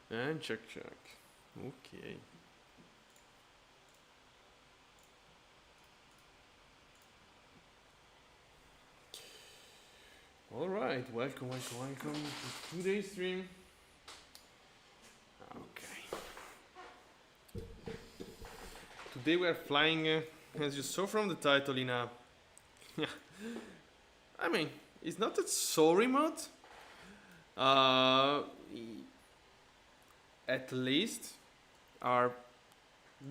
And check. Okay. Alright, welcome to today's stream. Okay. Today we are flying, as you saw from the title, in a... I mean, it's not that so remote. At least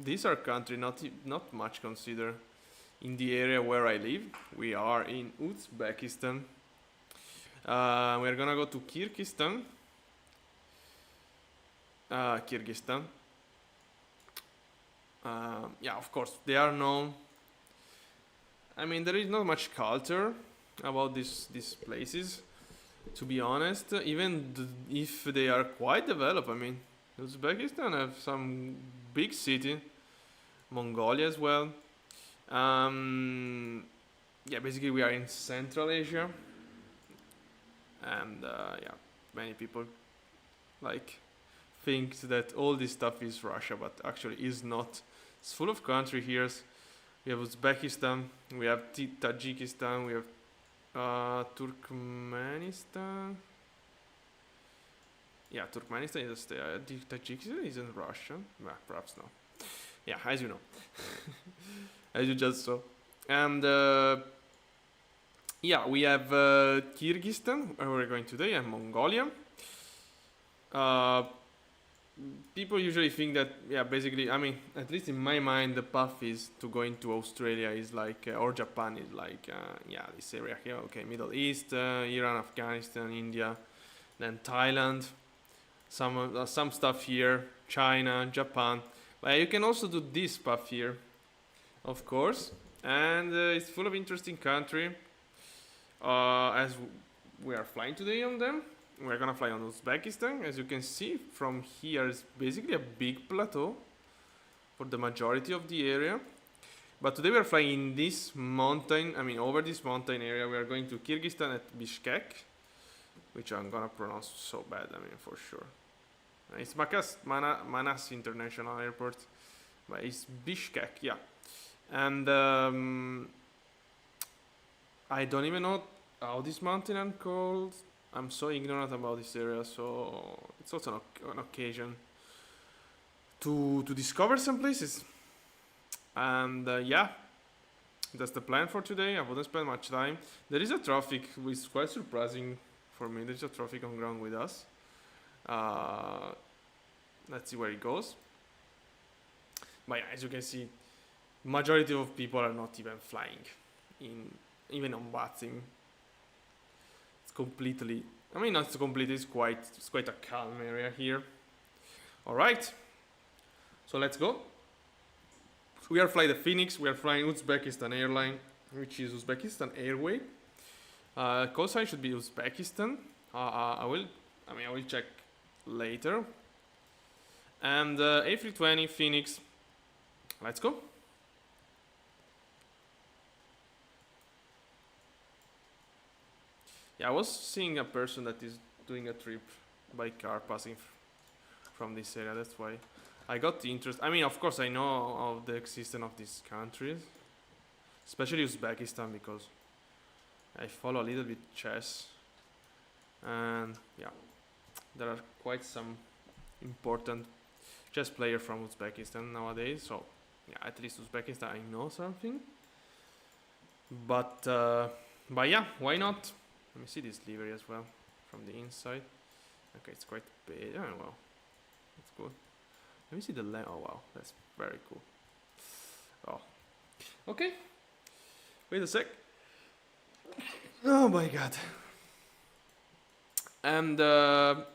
these are country not much considered in the area where I live. We are in Uzbekistan. We're gonna go to Kyrgyzstan. Yeah, of course, they are known. I mean, there is not much culture about these places, to be honest. Even if they are quite developed. I mean, Uzbekistan have some big city, Mongolia as well. Yeah, basically we are in Central Asia, and yeah, many people like think that all this stuff is Russia, but actually is not. It's full of country here. We have Uzbekistan, we have Tajikistan, we have Turkmenistan. Yeah, Turkmenistan is a state. Tajikistan isn't Russian. Well, perhaps no. Yeah, as you know. As you just saw. And yeah, we have Kyrgyzstan, where we're going today, and Mongolia. People usually think that, yeah, basically, I mean, at least in my mind, the path is to go into Australia is like, or Japan is like, yeah, this area here. Okay, Middle East, Iran, Afghanistan, India, then Thailand, some stuff here, China, Japan. But you can also do this path here, of course, and it's full of interesting country. As we are flying today on them. We're gonna fly on Uzbekistan. As you can see from here, it's basically a big plateau for the majority of the area. But today we are flying in this mountain. I mean, over this mountain area. We are going to Kyrgyzstan at Bishkek, which I'm gonna pronounce so bad. I mean, for sure. It's Manas International Airport, but it's Bishkek, yeah. And I don't even know how this mountain is called. I'm so ignorant about this area, so it's also an occasion to discover some places. And yeah, that's the plan for today. I wouldn't spend much time. There is a traffic, which is quite surprising for me. There's a traffic on ground with us. Let's see where it goes. But yeah, as you can see, majority of people are not even flying even on VATSIM. Completely, I mean, not completely, it's quite a calm area here. All right, so let's go. We are flying the Fenix. We are flying Uzbekistan airline, which is Uzbekistan Airway. Call sign should be Uzbekistan. I will check later. And A320 Fenix. Let's go. Yeah, I was seeing a person that is doing a trip by car passing from this area. That's why I got the interest. I mean, of course, I know of the existence of these countries, especially Uzbekistan, because I follow a little bit chess, and yeah, there are quite some important chess players from Uzbekistan nowadays. So yeah, at least Uzbekistan, I know something. But yeah, why not? Let me see this livery as well from the inside. Okay, it's quite big. Oh well, that's good. Let me see the length. Oh wow, that's very cool. Oh, okay. Wait a sec. Oh my god. And all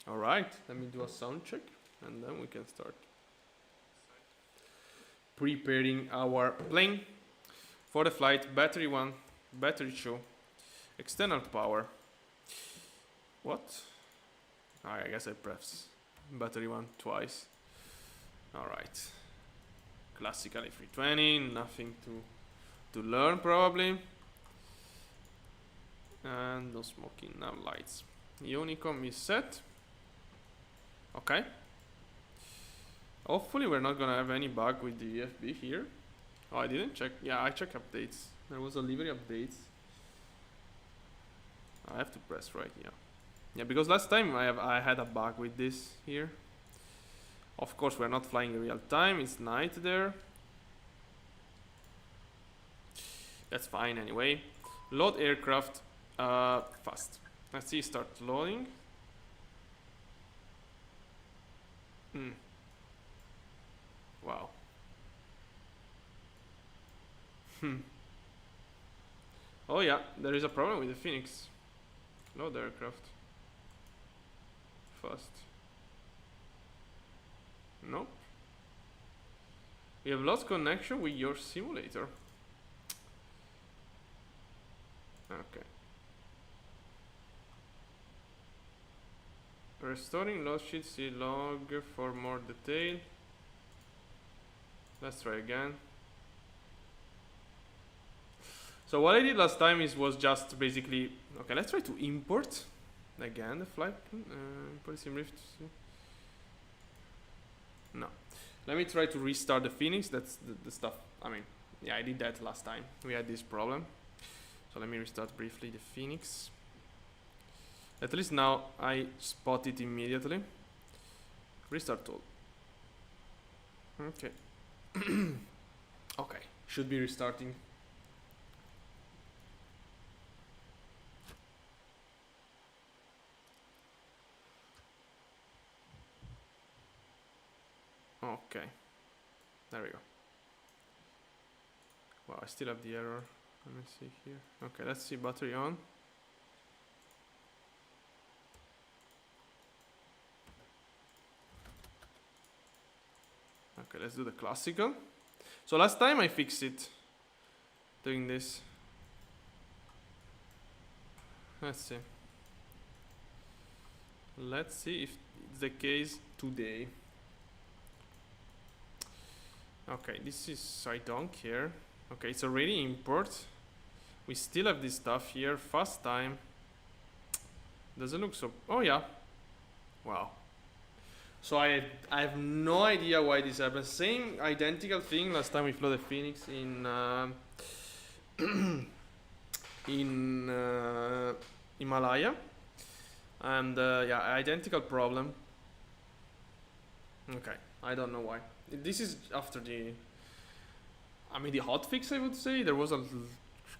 right, let me do a sound check, and then we can start preparing our plane for the flight. Battery 1, battery 2. External power. What? I guess I pressed battery 1 twice. Alright. Classical A320, nothing to learn probably. And no smoking, no lights. Unicom is set. Okay, Hopefully we're not gonna have any bug with the VFB here. Oh, I didn't check. Yeah, I checked updates. There was a livery updates. I have to press right here. Yeah, because last time I had a bug with this here. Of course, we're not flying in real time. It's night there. That's fine anyway. Load aircraft fast. Let's see, start loading. Wow. Oh yeah, there is a problem with the Fenix. Load aircraft. Fast. Nope. We have lost connection with your simulator. Okay. Restoring load sheet, see log for more detail. Let's try again. So what I did last time was just basically, okay, let's try to import again the flight, import SimRift. No. Let me try to restart the Fenix. That's the stuff, I mean, yeah, I did that last time. We had this problem. So let me restart briefly the Fenix. At least now I spot it immediately. Restart all. Okay. Okay, should be restarting. Okay, there we go. Wow, I still have the error. Let me see here. Okay, let's see, battery on. Okay, let's do the classical. So last time I fixed it doing this. Let's see. Let's see if it's the case today. Okay, this is, I don't care. Okay, it's already import. We still have this stuff here. Fast time. Doesn't look so. Oh yeah. Wow. So I have no idea why this happened. Same identical thing last time we flew the Fenix in Himalaya, and yeah, identical problem. Okay, I don't know why. This is after the, I mean, the hotfix, I would say. There was a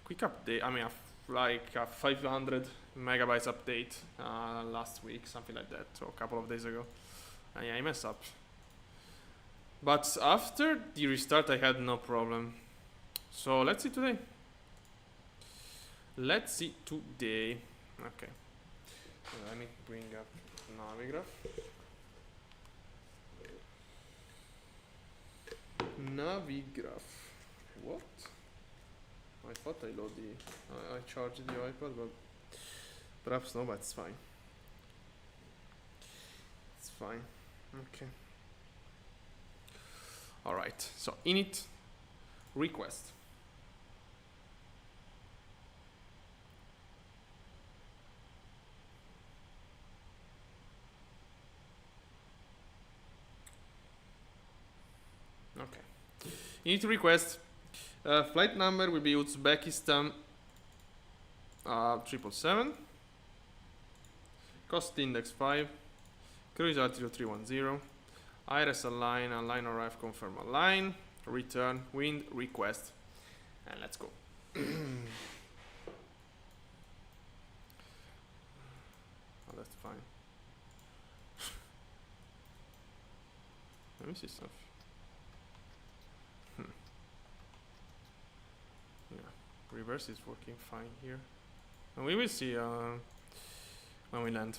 quick update. I mean, like a 500 megabytes update last week, something like that, or a couple of days ago. Yeah, I messed up. But after the restart, I had no problem. So let's see today. Let's see today. Okay. Let me bring up Navigraph. Navigraph. What? I thought I load the. I charged the iPad, but perhaps no. But it's fine. It's fine. Okay. All right. So init request. Okay. Init request. Flight number will be Uzbekistan 777. Cost index 5. Cruise altitude 310. IRS align arrive, confirm align. Return, wind, request. And let's go. Oh, that's fine. Let me see something. Yeah, reverse is working fine here. And we will see when we land.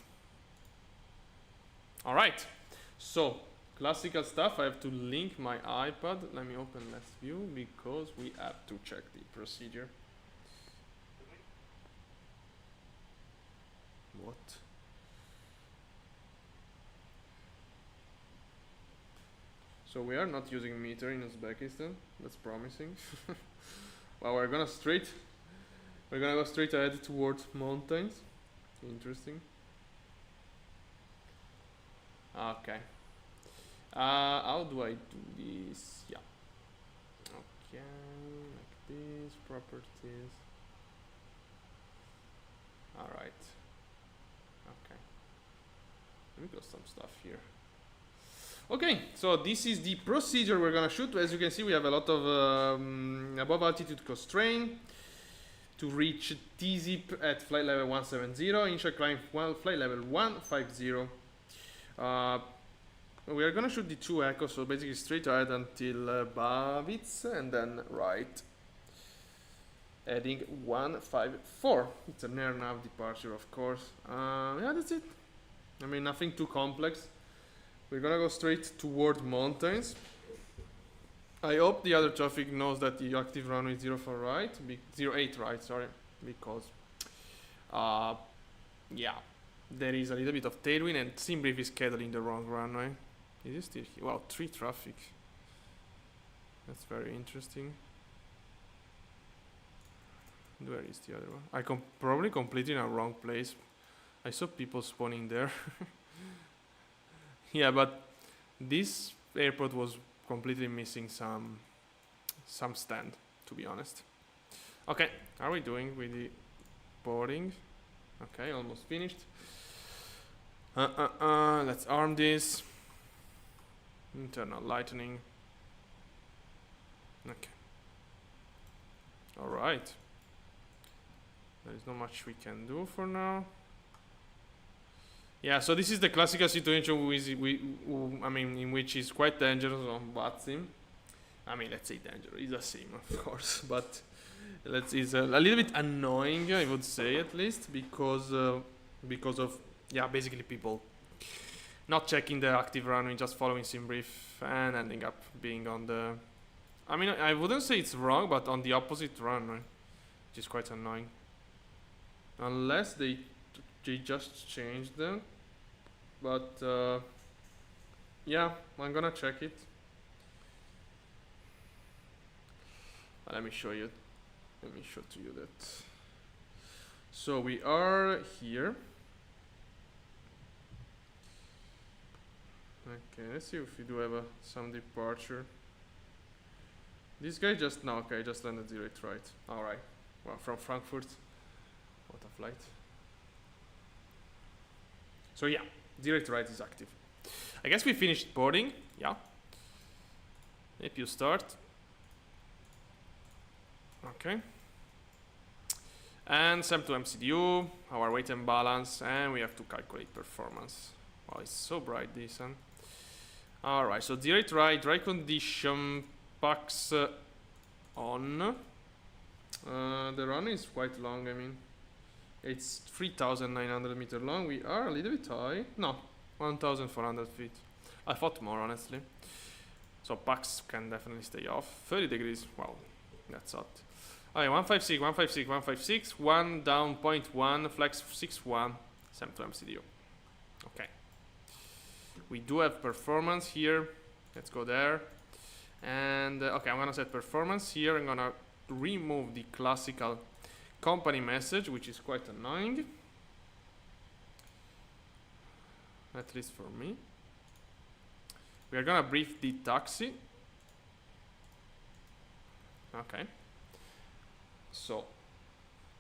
Alright, so classical stuff. I have to link my iPad. Let me open last view because we have to check the procedure. What? So we are not using meter in Uzbekistan. That's promising. Well, we're gonna go straight ahead towards mountains. Interesting. Okay. How do I do this? Yeah. Okay, like this, properties. Alright. Okay. Let me put some stuff here. Okay, so this is the procedure we're gonna shoot. As you can see, we have a lot of above altitude constraint to reach TZIP at flight level 170, initial climb flight level 150. We are gonna shoot the 2 echoes, so basically straight ahead until Bavitz and then right, heading 154. It's an air nav departure, of course. Yeah, that's it. I mean, nothing too complex. We're gonna go straight toward mountains. I hope the other traffic knows that the active runway is 04 right, 08 right, sorry, because yeah, there is a little bit of tailwind and SimBrief is scheduling the wrong runway. Is it still here? Wow, 3 traffic. That's very interesting. Where is the other one? I probably completely in a wrong place. I saw people spawning there. Yeah, but this airport was completely missing some stand, to be honest. Okay, how are we doing with the boarding? Okay, almost finished. Let's arm this. Internal lightning. Okay. Alright. There is not much we can do for now. Yeah, so this is the classical situation in which is quite dangerous on VATSIM. I mean, let's say dangerous. It's a sim, of course, but it's a little bit annoying, I would say, at least, because of basically people not checking the active runway, just following SimBrief and ending up being on the. I mean, I wouldn't say it's wrong, but on the opposite runway, which is quite annoying. Unless they just changed them, but yeah, I'm gonna check it. Let me show you. Let me show to you that. So we are here. Okay, let's see if we do have some departure. This guy just just landed 08 right. All right. Well, from Frankfurt. What a flight. So yeah, 08 right is active. I guess we finished boarding. Yeah. If you start. Okay. And SAM to MCDU, our weight and balance, and we have to calculate performance. Wow, it's so bright this, huh? Alright, so 08 right, dry condition, PAX on. The run is quite long, I mean. It's 3,900 meters long. We are a little bit high. No, 1,400 feet. I thought more, honestly. So PAX can definitely stay off. 30 degrees. Wow, that's hot. Okay, 156, 156, 156. 1 down, 0.1, flex 61. SAM to MCDU. Okay. We do have performance here. Let's go there. And okay, I'm gonna set performance here. I'm gonna remove the classical company message, which is quite annoying, at least for me. We are gonna brief the taxi. Okay, so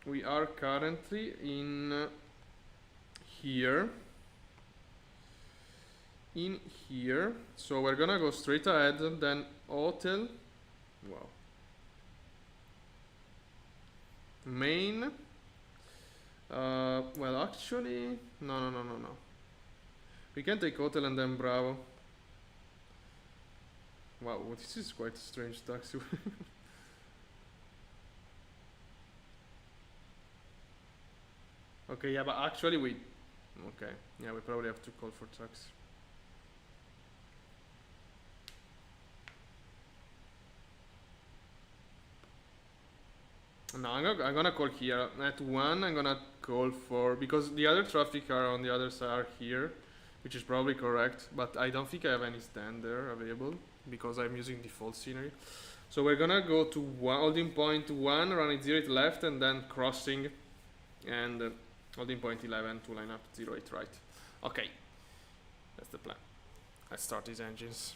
we are currently in here, so we're gonna go straight ahead and then hotel. Wow. Main. Well, actually, no. We can take hotel and then Bravo. Wow, this is quite a strange taxi. Okay, yeah, but actually we. Okay, yeah, we probably have to call for taxi. No, I'm gonna call here. At 1, I'm gonna call for, because the other traffic are on the other side are here, which is probably correct, but I don't think I have any stand there available because I'm using default scenery. So we're gonna go to holding point 1, running 08 left, and then crossing, and holding point 11 to line up 08 right. Okay, that's the plan. Let's start these engines.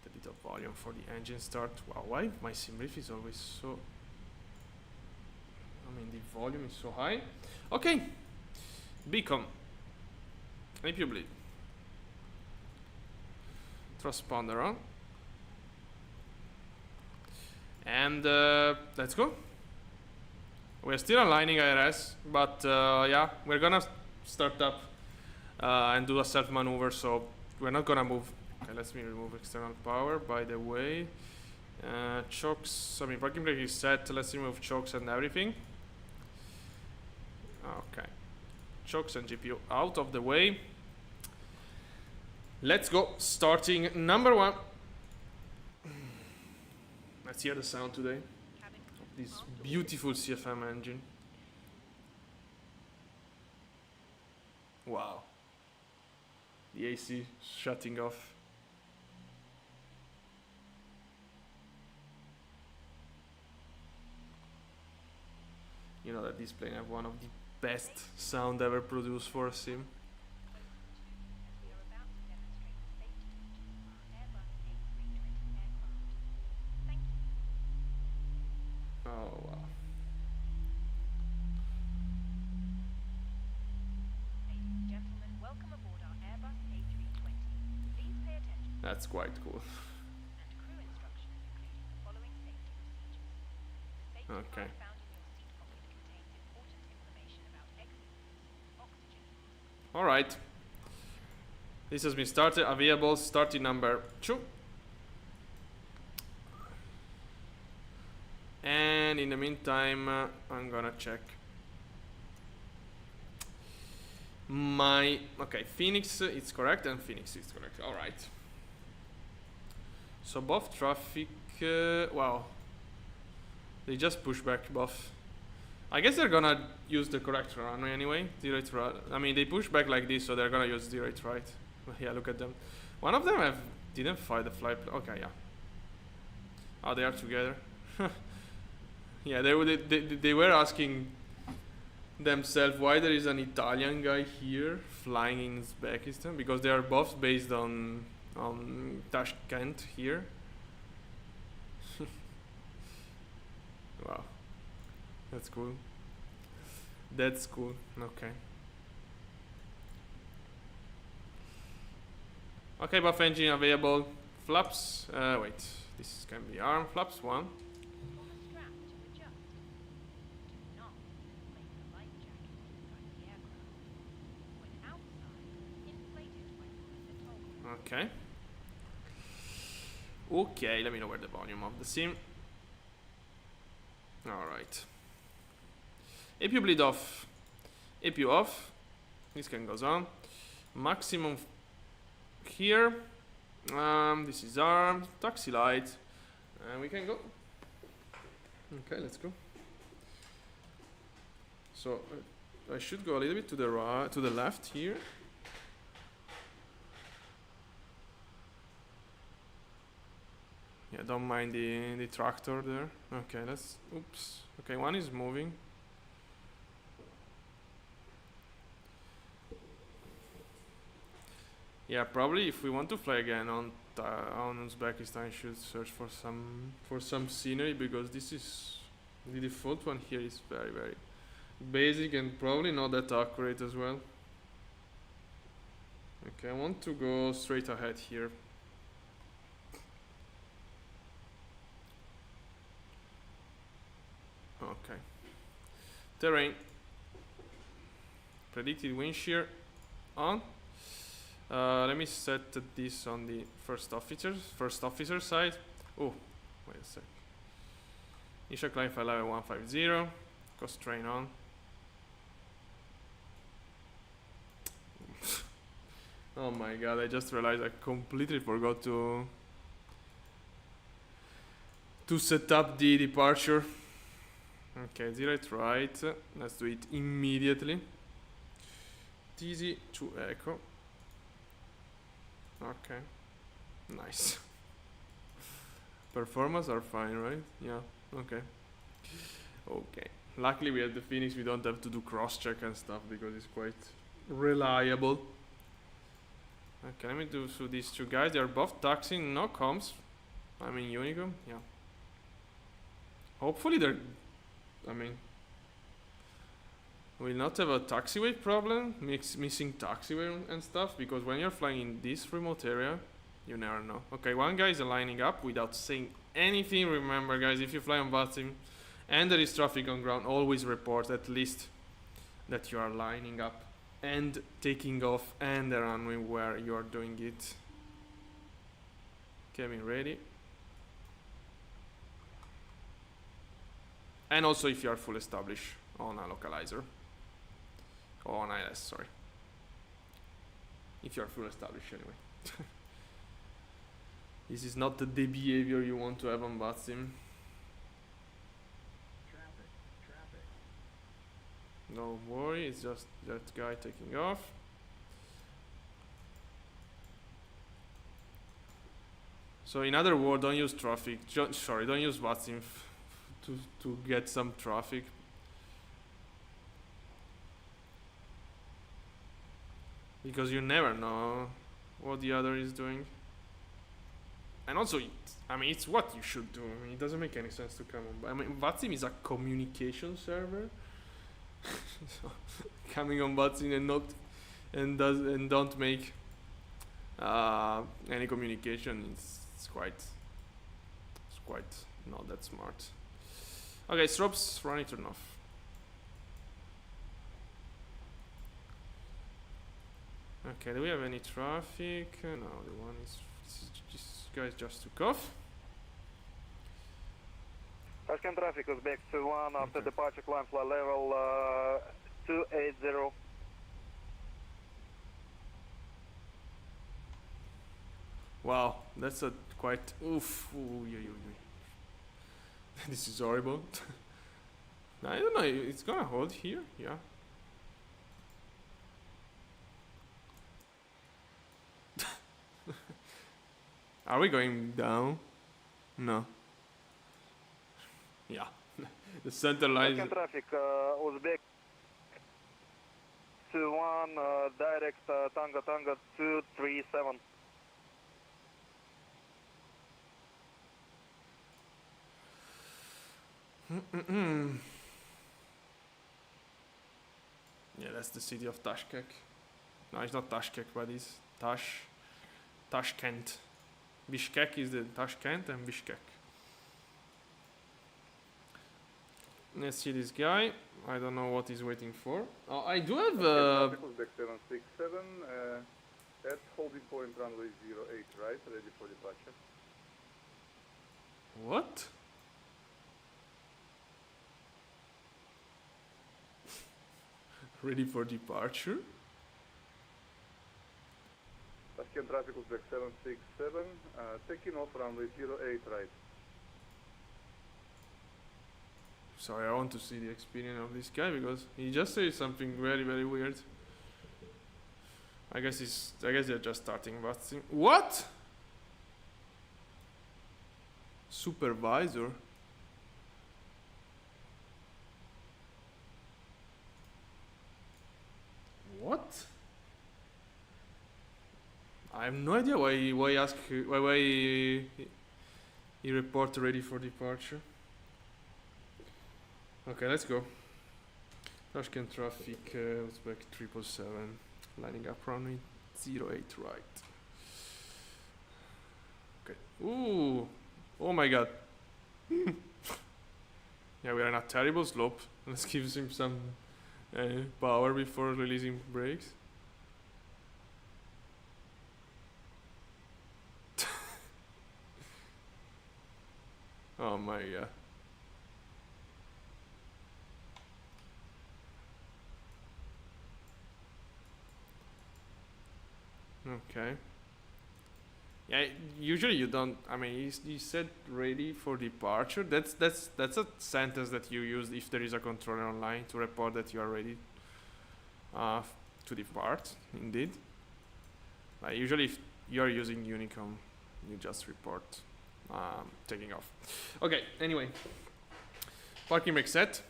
A bit of volume for the engine start. Wow, why my sim riff is always so... I mean, the volume is so high. Okay. Beacon. APU bleed. Transponder on. And let's go. We're still aligning IRS, but yeah, we're gonna start up and do a self maneuver, so we're not gonna move. Okay, let me remove external power. By the way, chokes, I mean, parking brake is set. Let's remove chokes and everything. Okay, chokes and GPU out of the way. Let's go. Starting number 1. Let's hear the sound today of this beautiful CFM engine. Wow. The AC shutting off. You know that this plane have one of the best sound ever produced for a sim. Oh wow. Ladies and gentlemen, welcome aboard our Airbus A320. Please pay attention. That's quite cool. And crew instructions include the following safety procedures. The safety Okay. card found in your seat pocket contains important information about exit routes, oxygen. All right. This has been started. Available starting number 2. And in the meantime, I'm gonna check my... Okay, Phoenix it's correct and Phoenix is correct. All right. So both traffic... wow. They just push back both. I guess they're gonna use the correct runway anyway. 08 right. I mean, they push back like this, so they're gonna use 08 right. Yeah, look at them. One of them didn't fly the flight. Okay, yeah. Oh, they are together. Yeah, they were asking themselves why there is an Italian guy here flying in Uzbekistan, because they are both based on Tashkent here. Wow, that's cool. That's cool. Okay. Okay, buff engine available. Flaps. Wait, this can be arm. Flaps 1. On a strap to adjust. Do not inflate the life jacket inside the aircraft. When outside, inflate it by pulling the toggle. Okay. Okay, let me know where the volume of the sim. Alright. APU bleed off. APU off. This can goes on. Maximum here. This is arm. Taxi light. And we can go. Okay, let's go. So I should go a little bit to the right, to the left here. Yeah, don't mind the tractor there. Okay, let's... Oops. Okay, one is moving. Yeah, probably if we want to fly again on Uzbekistan, I should search for some scenery, because this is... The default one here is very, very basic and probably not that accurate as well. Okay, I want to go straight ahead here. Okay. Terrain. Predicted wind shear on. Let me set this on the first officer side. Oh, wait a sec. Initial climb flight level 150. Cost train on. Oh my god, I just realized I completely forgot to set up the departure. Okay, 08 right. Let's do it immediately. TZ to echo. Okay. Nice. Performance are fine, right? Yeah. Okay. Okay. Luckily we have the Phoenix, we don't have to do cross check and stuff because it's quite reliable. Okay, let me do through these two guys. They're both taxiing, no comms. I mean, Unicom, yeah. Hopefully they're, I mean, we'll not have a taxiway problem, missing taxiway and stuff, because when you're flying in this remote area, you never know. Okay, one guy is lining up without saying anything. Remember, guys, if you fly on VATSIM and there is traffic on ground, always report at least that you are lining up and taking off and the runway where you are doing it. Cabin ready. And also if you are full established on a localizer. Or on ILS, sorry. If you are full established anyway. This is not the behavior you want to have on VATSIM. Don't worry, it's just that guy taking off. So in other words, don't use traffic. Sorry, don't use VATSIM to get some traffic. Because you never know what the other is doing. And also, I mean, it's what you should do. I mean, it doesn't make any sense to come on. I mean, VATSIM is a communication server. So, coming on VATSIM and don't make any communication, it's quite not that smart. Okay, strobes, run it, turn off. Okay, do we have any traffic? No, the one is this guy just took off. Tashkent traffic is back to 1 after departure, climb flight level 280. Wow, that's a quite oof. Ooh, yeah. This is horrible. I don't know, it's gonna hold here, yeah. Are we going down? No. Yeah. The center line. Tashkent traffic Uzbek to 1 direct Tango 237. Yeah, that's the city of Tashkent. No, it's not Tashkent, but it's Tashkent. Bishkek is the Tashkent and Bishkek. Let's see this guy. I don't know what he's waiting for. Oh, I do have Uzbek 767 at holding point runway 08, right? Ready for departure. What? Ready for departure? Tashkent traffic Uzbek 767, taking off runway 08, right? Sorry, I want to see the experience of this guy because he just said something very, very weird. I guess they're just starting VATSIM. What? Supervisor? What? I have no idea why he report ready for departure. Okay, let's go. Tashkent traffic, Uzbek 777, lining up runway 08 right. Okay. Ooh, oh my god. Yeah, we're in a terrible slope. Let's give him some power before releasing brakes. Oh my god. Okay. Yeah, usually you don't. I mean, you said ready for departure. That's a sentence that you use if there is a controller online to report that you are ready to depart. Indeed. Usually, if you are using Unicom, you just report taking off. Okay. Anyway, parking brake set.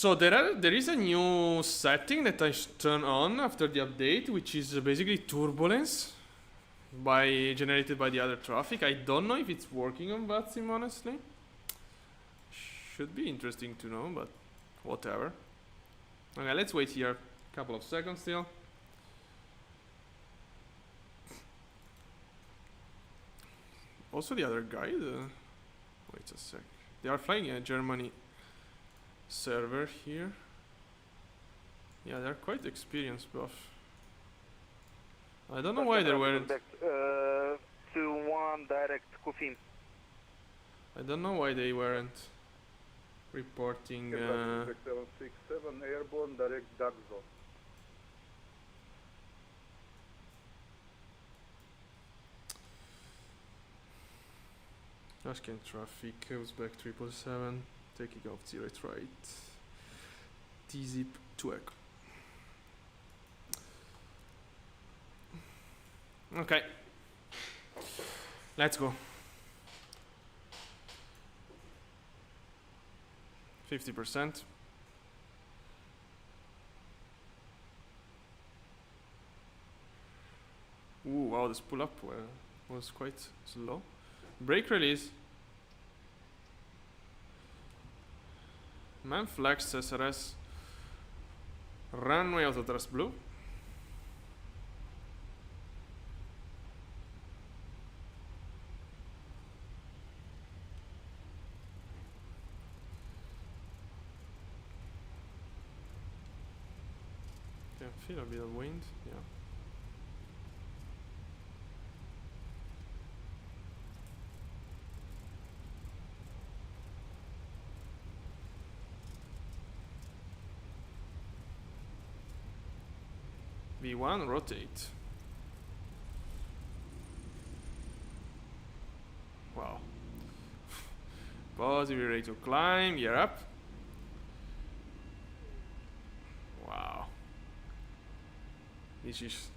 So there is a new setting that I turn on after the update, which is basically turbulence generated by the other traffic. I don't know if it's working on VATSIM, honestly. Should be interesting to know, but whatever. Okay, let's wait here a couple of seconds still. Also, the other guide. Wait a sec. They are flying a Germany server here. Yeah, they're quite experienced, buff. I don't know why they weren't. 2-1 direct Kufim. I don't know why they weren't reporting. Quebec 767 airborne direct dark zone. Tashkent traffic, Uzbek 777, taking off 08 right. T-zip to echo. Okay. Let's go. 50%. Ooh, wow, this pull up was quite slow. Brake release. Man flex SRS. Runway autothrust blue. Can feel a bit of wind, yeah. V1 rotate. Wow. Positive rate to climb, gear up. Wow. This is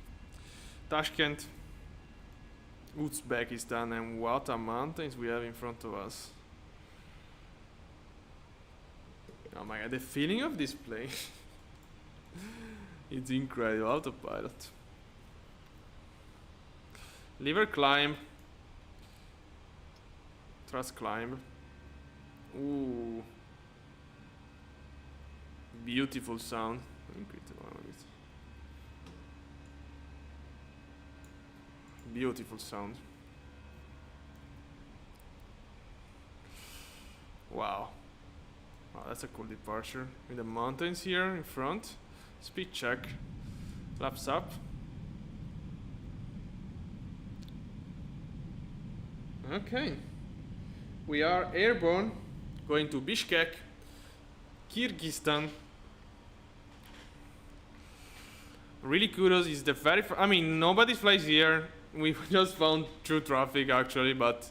Tashkent, Uzbekistan, and what a mountains we have in front of us. Oh my god, the feeling of this plane. It's incredible. Autopilot. Lever climb. Thrust climb. Ooh. Beautiful sound. Increase the volume a bit. Beautiful sound. Wow. Wow, that's a cool departure. With the mountains here in front. Speed check. Laps up. Okay. We are airborne. Going to Bishkek, Kyrgyzstan. Really kudos. Is the very I mean, nobody flies here. We just found true traffic actually, but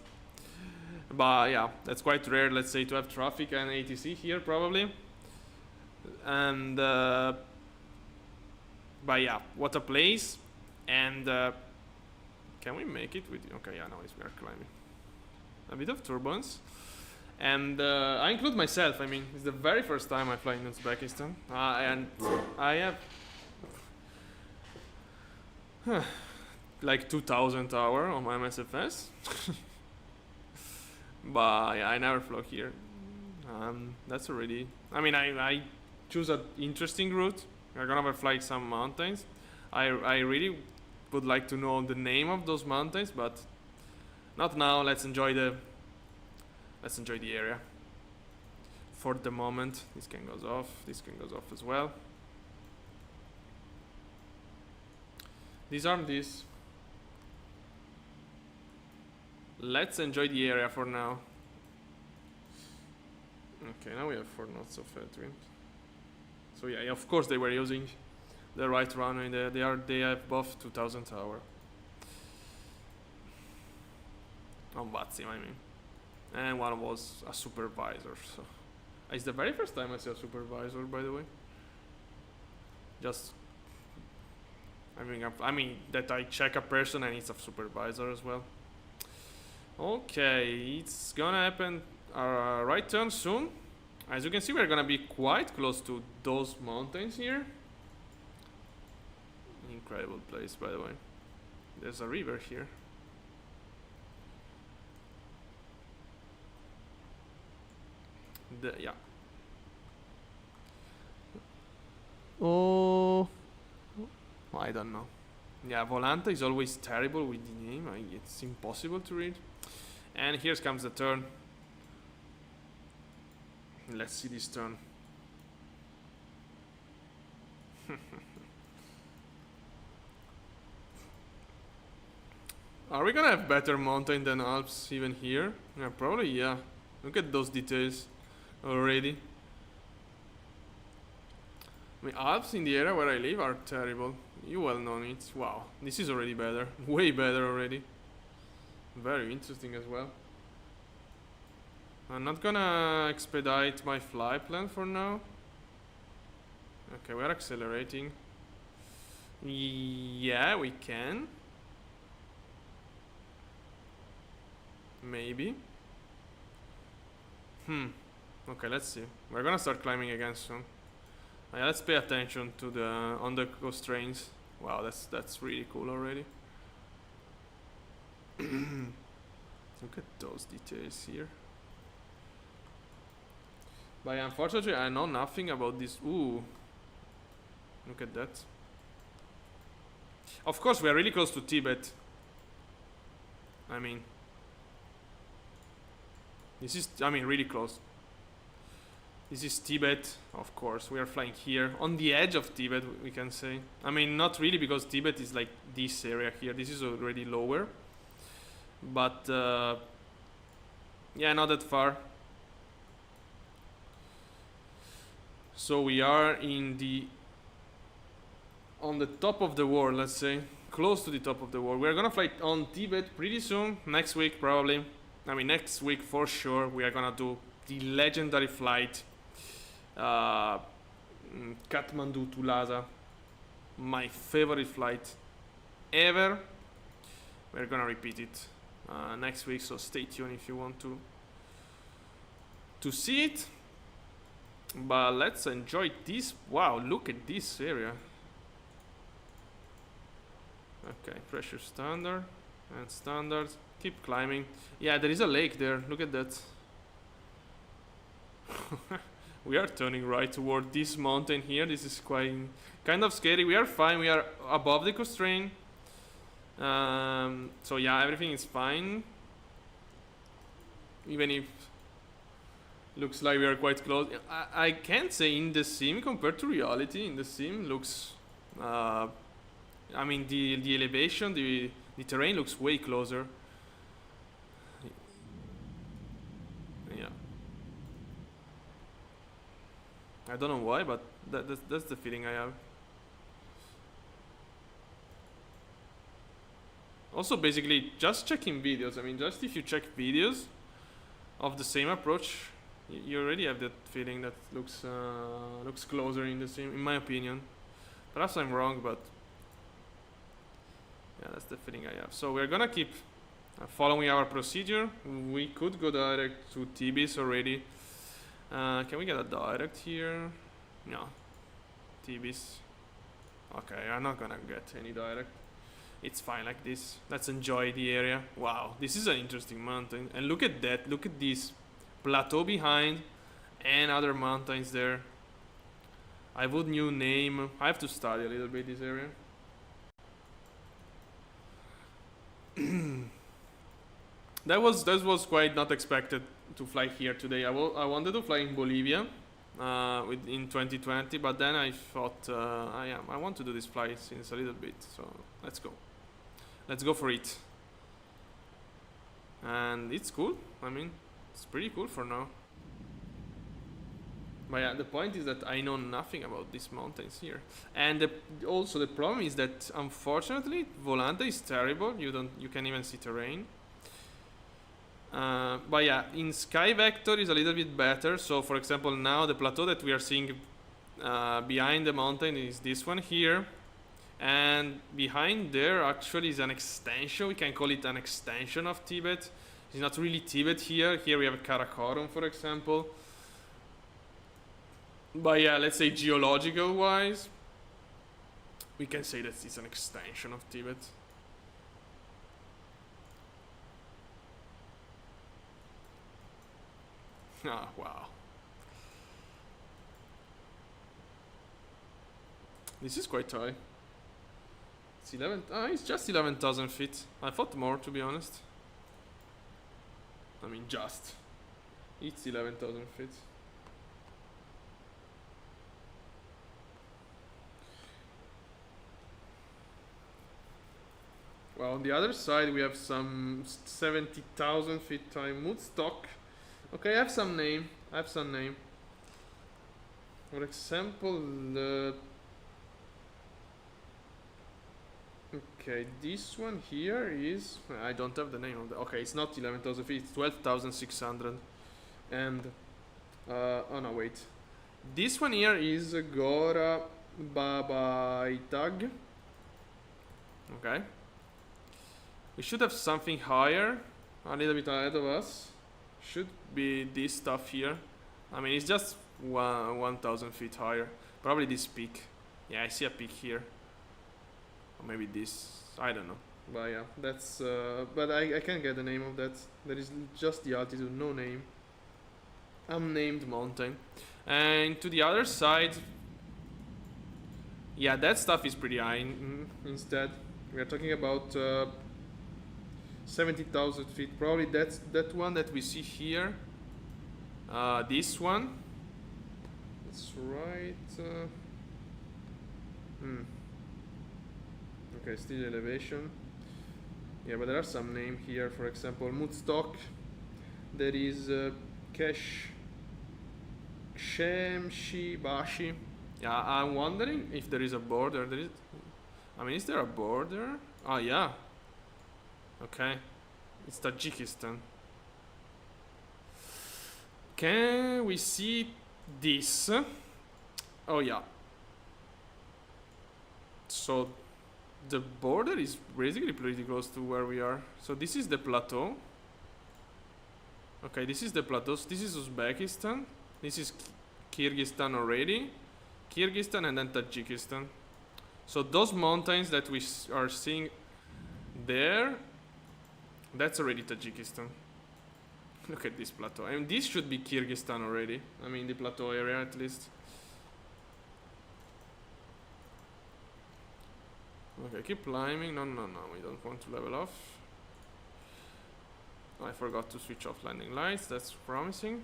yeah, that's quite rare. Let's say to have traffic and ATC here probably. And but yeah, what a place. And can we make it with? Okay, yeah, no, we are climbing. A bit of turbulence. And I include myself. I mean, it's the very first time I fly in Uzbekistan, and I have like 2,000 hours on my MSFS. But yeah, I never flew here. That's already. I mean, I choose an interesting route. I'm gonna fly some mountains. I really would like to know the name of those mountains, but not now. Let's enjoy the area. For the moment, this can goes off. This can goes off as well. These are these. Let's enjoy the area for now. Okay, now we have 4 knots of headwind. So yeah, of course they were using the right runway. They have both 2,000 hours. On VATSIM, I mean. And one was a supervisor. So it's the very first time I see a supervisor, by the way. Just I mean that I check a person and it's a supervisor as well. Okay, it's gonna happen right turn soon. As you can see, we're gonna be quite close to those mountains here. Incredible place, by the way. There's a river here. Yeah. Oh, I don't know. Yeah, Volanta is always terrible with the name. It's impossible to read. And here comes the turn. Let's see this turn. Are we gonna have better mountain than Alps even here? Yeah, probably, yeah. Look at those details already. I mean, Alps in the area where I live are terrible. You well know it. Wow, this is already better. Way better already. Very interesting as well. I'm not gonna expedite my flight plan for now. Okay, we're accelerating. Yeah, we can. Maybe. Okay, let's see. We're gonna start climbing again soon. Yeah, let's pay attention to the under constraints. Wow, that's really cool already. Look at those details here. But unfortunately, I know nothing about this. Ooh, look at that. Of course, we are really close to Tibet. I mean, this is, really close. This is Tibet, of course. We are flying here on the edge of Tibet, we can say. I mean, not really, because Tibet is like this area here. This is already lower, but yeah, not that far. So we are on the top of the world, let's say, close to the top of the world. We are gonna fly on Tibet pretty soon, next week probably. I mean, next week for sure. We are gonna do the legendary flight, Kathmandu to Lhasa, my favorite flight ever. We're gonna repeat it next week, so stay tuned if you want to see it. But let's enjoy this. Wow, look at this area. Okay, pressure standard and standard. Keep climbing. Yeah, there is a lake there. Look at that. We are turning right toward this mountain here. This is kind of scary. We are fine. We are above the constraint. So yeah, everything is fine. Even if looks like we are quite close. I can't say in the sim compared to reality. In the sim looks, I mean the elevation, the terrain looks way closer. Yeah. I don't know why, but that's the feeling I have. Also, basically, just checking videos. I mean, just if you check videos of the same approach, you already have that feeling that looks closer in the sim, in my opinion. Perhaps I'm wrong, but yeah, that's the feeling I have. So we're gonna keep following our procedure. We could go direct to Tibis already. Can we get a direct here? No. Tibis. Okay, I'm not gonna get any direct. It's fine like this. Let's enjoy the area. Wow, this is an interesting mountain. And look at that. Look at this plateau behind and other mountains there. I would new name. I have to study a little bit this area. That was quite not expected to fly here today. I wanted to fly in Bolivia in 2020, but then I thought I want to do this flight since a little bit. So let's go for it. And it's cool. I mean, it's pretty cool for now. But yeah, the point is that I know nothing about these mountains here. And also the problem is that unfortunately Volanta is terrible. You can't even see terrain. But yeah, in Sky Vector is a little bit better. So for example, now the plateau that we are seeing behind the mountain is this one here. And behind there actually is an extension. We can call it an extension of Tibet. It's not really Tibet here. Here we have Karakorum, for example. But yeah, let's say geological wise, we can say that it's an extension of Tibet. Ah, wow. This is quite high. It's 11. It's just 11,000 feet. I thought more, to be honest. I mean, just. It's 11,000 feet. Well, on the other side, we have some 70,000 feet time Woodstock. Okay, I have some name. For example, okay, this one here is... I don't have the name of the... Okay, it's not 11,000 feet, it's 12,600. And... oh no, wait. This one here is Gora Babaitag. Okay. We should have something higher, a little bit ahead of us. Should be this stuff here. I mean, it's just 1,000 feet higher. Probably this peak. Yeah, I see a peak here. Or maybe this. I don't know. But yeah, that's... but I can't get the name of that. There is just the altitude, no name. Unnamed mountain. And to the other side... Yeah, that stuff is pretty high instead. We are talking about... 70,000 feet. Probably that's that one that we see here. This one. That's right. Okay, still elevation. Yeah, but there are some name here. For example, Mudstock. There is Shemshi-Bashi. Yeah, I'm wondering if there is a border. I mean, is there a border? Oh, yeah. Okay, it's Tajikistan. Can we see this? Oh yeah. So the border is basically pretty close to where we are. So this is the plateau. Okay, this is the plateau. This is Uzbekistan. This is Kyrgyzstan already. Kyrgyzstan and then Tajikistan. So those mountains that we are seeing there, that's already Tajikistan. Look at this plateau. I mean, this should be Kyrgyzstan already. I mean, the plateau area at least. Okay, keep climbing. No, we don't want to level off. I forgot to switch off landing lights. That's promising.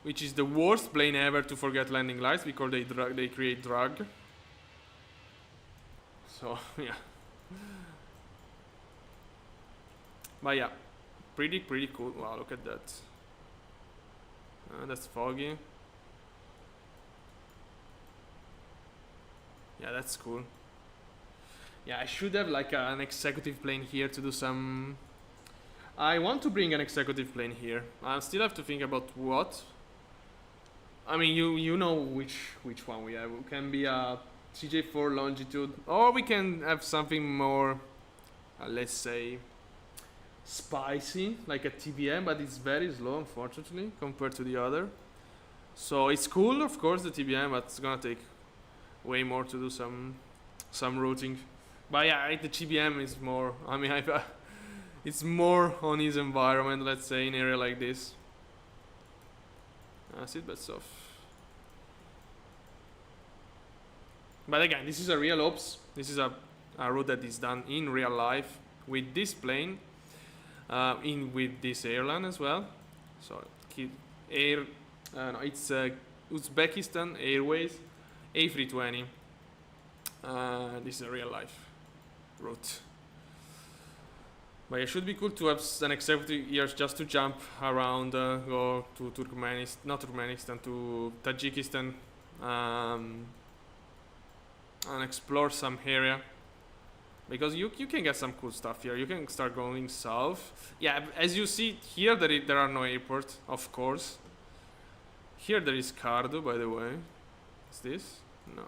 Which is the worst plane ever to forget landing lights because they create drag. So yeah. But yeah, pretty cool. Wow, look at that. That's foggy. Yeah, that's cool. Yeah, I should have like an executive plane here to do some... I want to bring an executive plane here. I still have to think about what. I mean, you know which one we have. It can be a CJ4 longitude, or we can have something more, let's say, spicy, like a TBM, but it's very slow, unfortunately, compared to the other. So it's cool, of course, the TBM, but it's gonna take way more to do some routing. But yeah, the TBM is more. I mean, it's more on his environment, let's say, in an area like this. Seatbelts off. But again, this is a real ops. This is a route that is done in real life with this plane, with this airline as well. So it's Uzbekistan Airways A320. This is a real life route. But it should be cool to have an executive years just to jump around, go to Turkmenistan, not Turkmenistan, to Tajikistan, and explore some area. Because you can get some cool stuff here. You can start going south. Yeah, as you see here, there are no airports, of course. Here there is Cardo, by the way. Is this? No.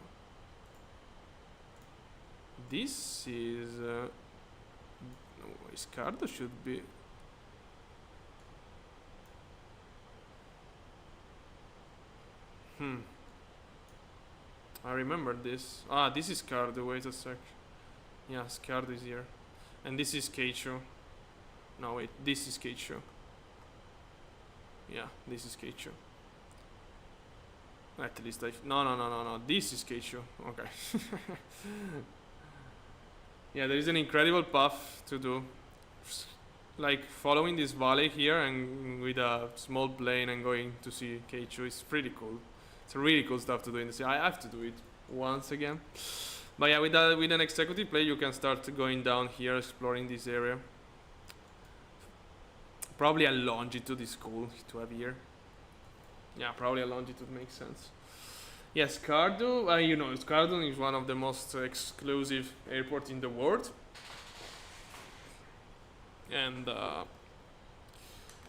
This is no, Scardo should be. I remember this. Ah, this is Scardo. Wait a sec. Yeah, Scardo is here, and this is Keicho. No, wait, this is Keicho. Yeah, this is Keicho. At least I. No. This is Keicho. Okay. Yeah, there is an incredible path to do. Like following this valley here and with a small plane and going to see Keicho is pretty cool. It's really cool stuff to do in the sea. I have to do it once again. But yeah, with an executive plane you can start going down here, exploring this area. Probably a longitude is cool to have here. Yeah, probably a longitude makes sense. Yes, Scardo, you know, Scardo is one of the most exclusive airports in the world. And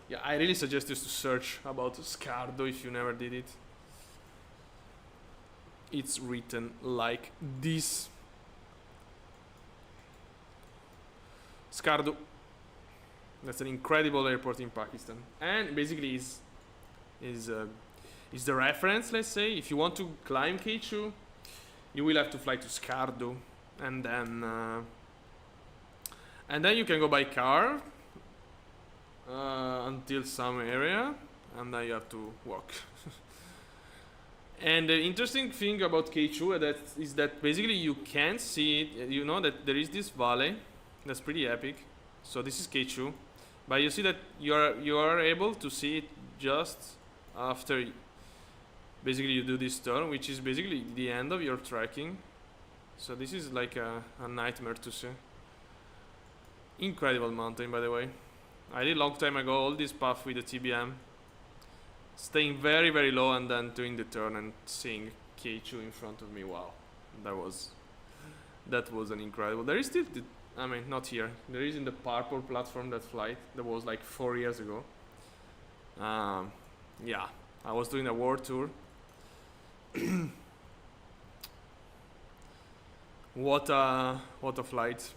yeah, I really suggest you to search about Scardo if you never did it. It's written like this. Scardo. That's an incredible airport in Pakistan, and basically is the reference. Let's say if you want to climb Keichu, you will have to fly to Scardo, and then you can go by car until some area, and then you have to walk. And the interesting thing about Keichu is that basically you can see it. You know that there is this valley that's pretty epic. So this is Keichu, but you see that you are able to see it just after basically you do this turn, which is basically the end of your trekking. So this is like a nightmare to see. Incredible mountain, by the way. I did long time ago all this path with the TBM, staying very very low and then doing the turn and seeing Keichu in front of me. Wow, that was an incredible. There is still I mean, not here. There is in the purple platform that flight that was like 4 years ago. Yeah, I was doing a world tour. What a flight.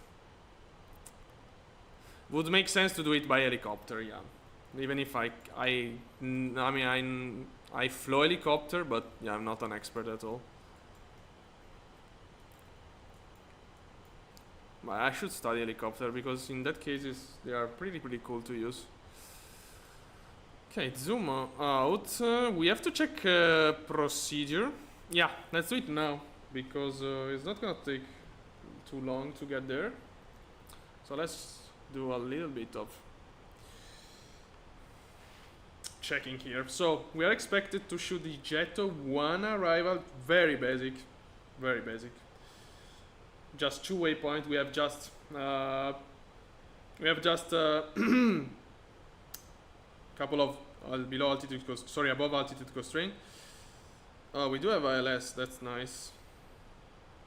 Would make sense to do it by helicopter, yeah. Even if I mean I flew helicopter, but yeah, I'm not an expert at all. But I should study helicopter because in that cases they are pretty cool to use. Okay, zoom out. We have to check procedure. Yeah, let's do it now because it's not gonna take too long to get there. So let's do a little bit of checking here. So we are expected to shoot the Jetto 1 arrival. Very basic. Just 2 waypoint. We have just couple of below altitude above altitude constraint. Oh, we do have ILS. That's nice.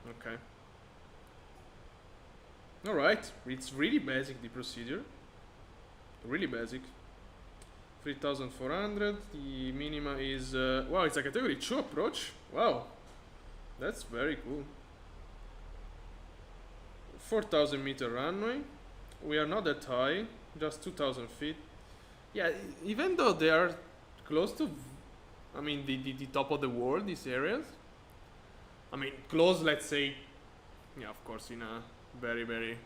Okay. All right. It's really basic, the procedure. Really basic. 3,400. The minima is wow. It's a category 2 approach. Wow, that's very cool. 4,000 meter runway. We are not that high, just 2,000 feet. Yeah, even though they are close to, I mean, the top of the world, these areas. I mean, close, let's say, yeah, of course, in a very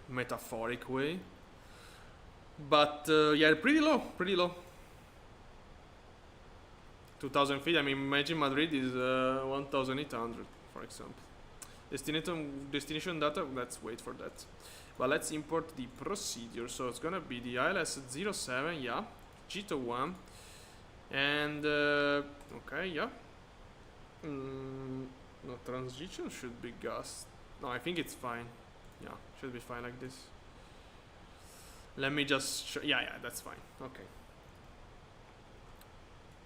metaphoric way. But yeah, pretty low. 2,000 feet. I mean, imagine Madrid is 1,800, for example. Destination data, let's wait for that. But let's import the procedure. So it's gonna be the ILS 07, yeah, Jetto 1, and okay, yeah. No, transition should be gas. No, I think it's fine. Yeah, should be fine like this. Let me just show. Yeah, that's fine. Okay.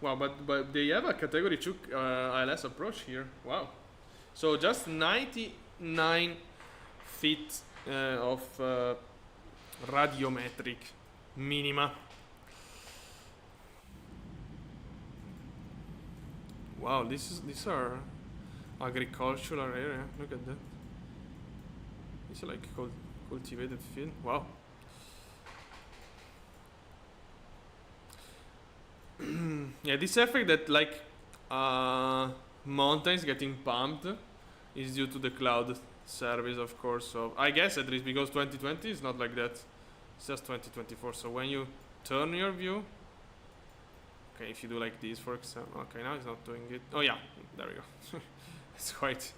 Wow, but they have a category 2 ILS approach here. Wow. So just 99 feet of radiometric minima. Wow, these are Agricultural area. Look at that. It's like cultivated field. Wow. Yeah, this effect that like mountains getting pumped is due to the cloud service, of course. So I guess at least because 2020 is not like that. It's just 2024. So when you turn your view, okay, if you do like this, for example, okay, now it's not doing it. Oh yeah, there we go. It's quite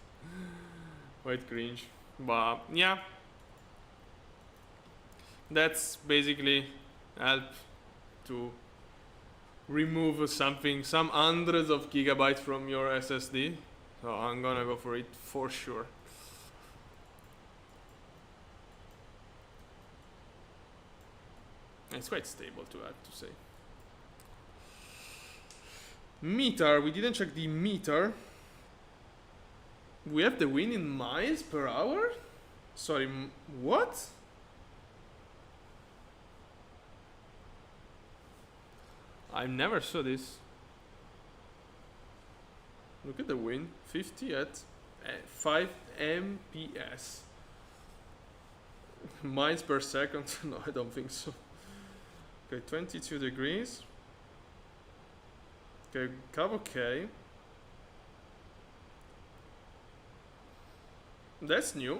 cringe, but yeah, that's basically help to remove something, some hundreds of gigabytes from your SSD. So I'm gonna go for it for sure. It's quite stable too, I have to say. Meter, we didn't check the meter. We have the wind in miles per hour? Sorry, what? I never saw this. Look at the wind, 50 at 5 mpс. Miles per second? No, I don't think so. Okay, 22 degrees. Okay, Cabo K. That's new.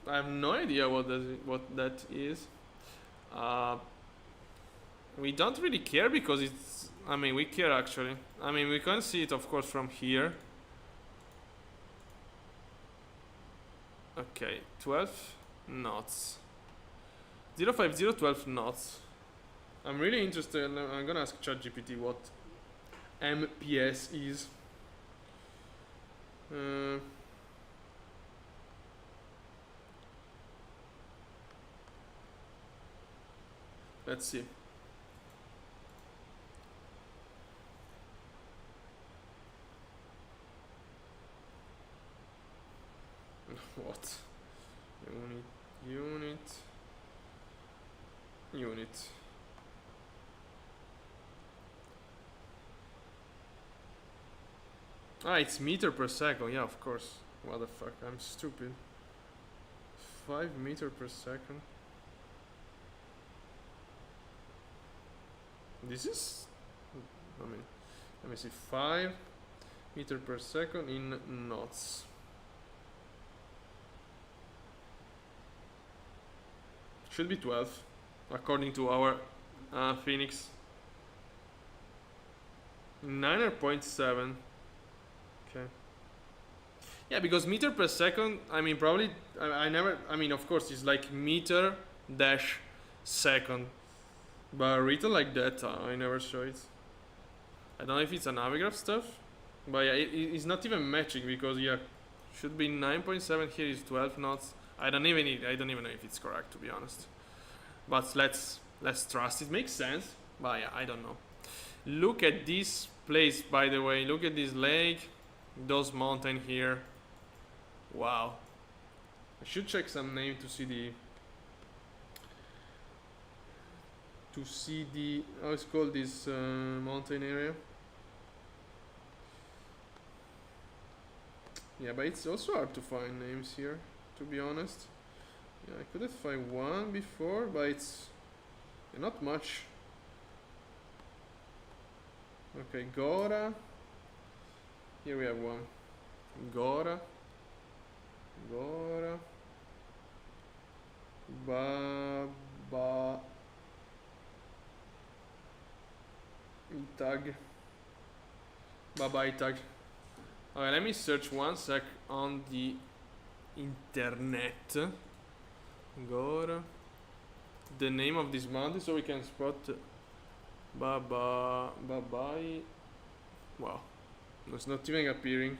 I have no idea what that is. We don't really care because it's. I mean, we care actually. I mean, we can see it, of course, from here. Okay, 12 knots. 050, 12 knots. I'm really interested. I'm gonna ask ChatGPT what MPS is. Let's see. What? Unit. Ah, it's meter per second. Yeah, of course. What the fuck? I'm stupid. 5 meter per second. This is. I mean, let me see. 5 meter per second in knots. Should be 12, according to our Fenix. 9.7. Okay. Yeah, because meter per second. I mean, probably. I never. I mean, of course, it's like meter dash second, but written like that, I never saw it. I don't know if it's an Navigraph stuff, but yeah, it's not even matching because yeah, should be 9.7. Here is 12 knots. I don't even know if it's correct, to be honest. But let's trust it. Makes sense, but yeah, I don't know. Look at this place, by the way. Look at this lake, those mountains here. Wow. I should check some name to see the how it's called this mountain area. Yeah, but it's also hard to find names here, to be honest. Yeah, I couldn't find one before, but it's not much. Okay, Gora. Here we have one. Gora. Itag. Baba Itag. Okay, let me search one sec on the internet. Gora. The name of this mountain so we can spot Babai. Wow. It's not even appearing.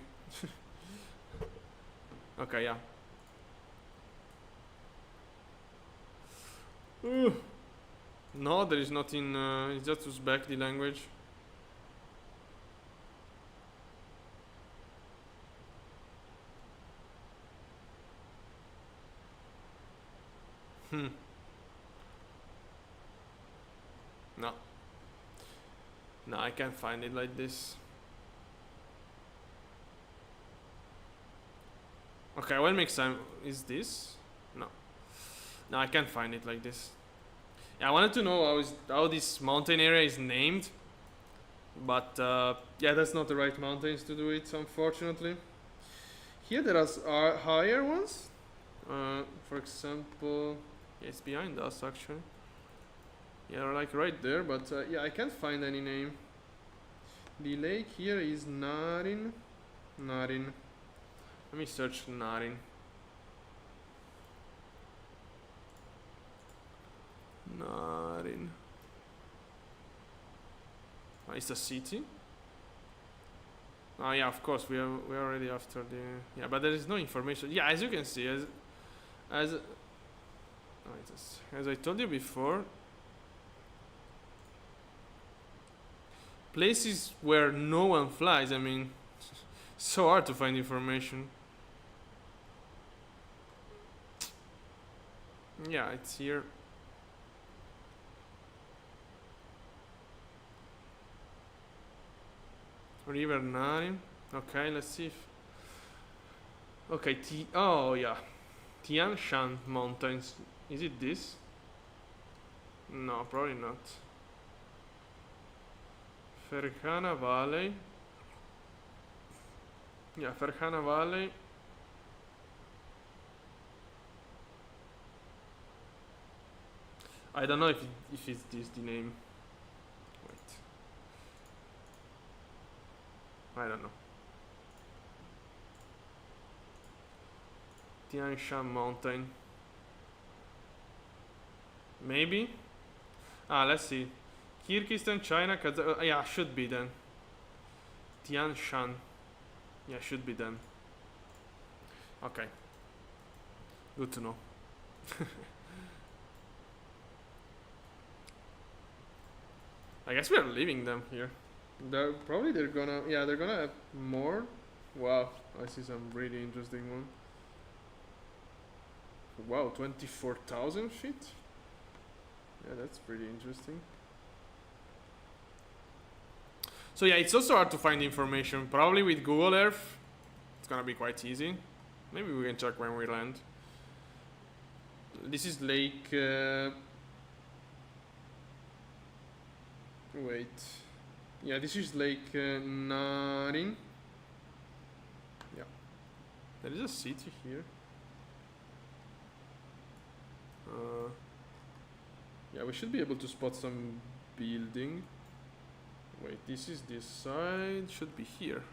Okay, yeah. No, there is not in. It's just Uzbek, the language. No. No, I can't find it like this. Okay, what makes time is this? No. No, I can't find it like this. Yeah, I wanted to know how this mountain area is named. But yeah, that's not the right mountains to do it, unfortunately. Here there are higher ones. For example, yeah, it's behind us actually. Yeah, like right there, but yeah, I can't find any name. The lake here is Narin. Narin. Let me search Narin. Narin. Oh, it's a city. Oh yeah, of course we're already after the yeah, but there is no information. Yeah, as you can see, as I told you before, places where no one flies. I mean, so hard to find information. Yeah, it's here. River Narin. Okay, let's see if. Okay, oh yeah, Tian Shan Mountains. Is it this? No, probably not. Ferghana Valley. Yeah, Ferghana Valley. I don't know if it's this the name. Wait. I don't know. Tian Shan Mountain. Maybe. Let's see. Kyrgyzstan, China, yeah, should be then. Tian Shan. Yeah, should be then. Okay. Good to know. I guess we are leaving them here. They're gonna have more. Wow, I see some really interesting one. Wow, 24,000 feet. Yeah, that's pretty interesting. So yeah, it's also hard to find information. Probably with Google Earth, it's gonna be quite easy. Maybe we can check when we land. This is Lake. Wait. Yeah, this is Lake Narin. Yeah. There is a city here. Yeah, we should be able to spot some building. Wait, this is this side. Should be here.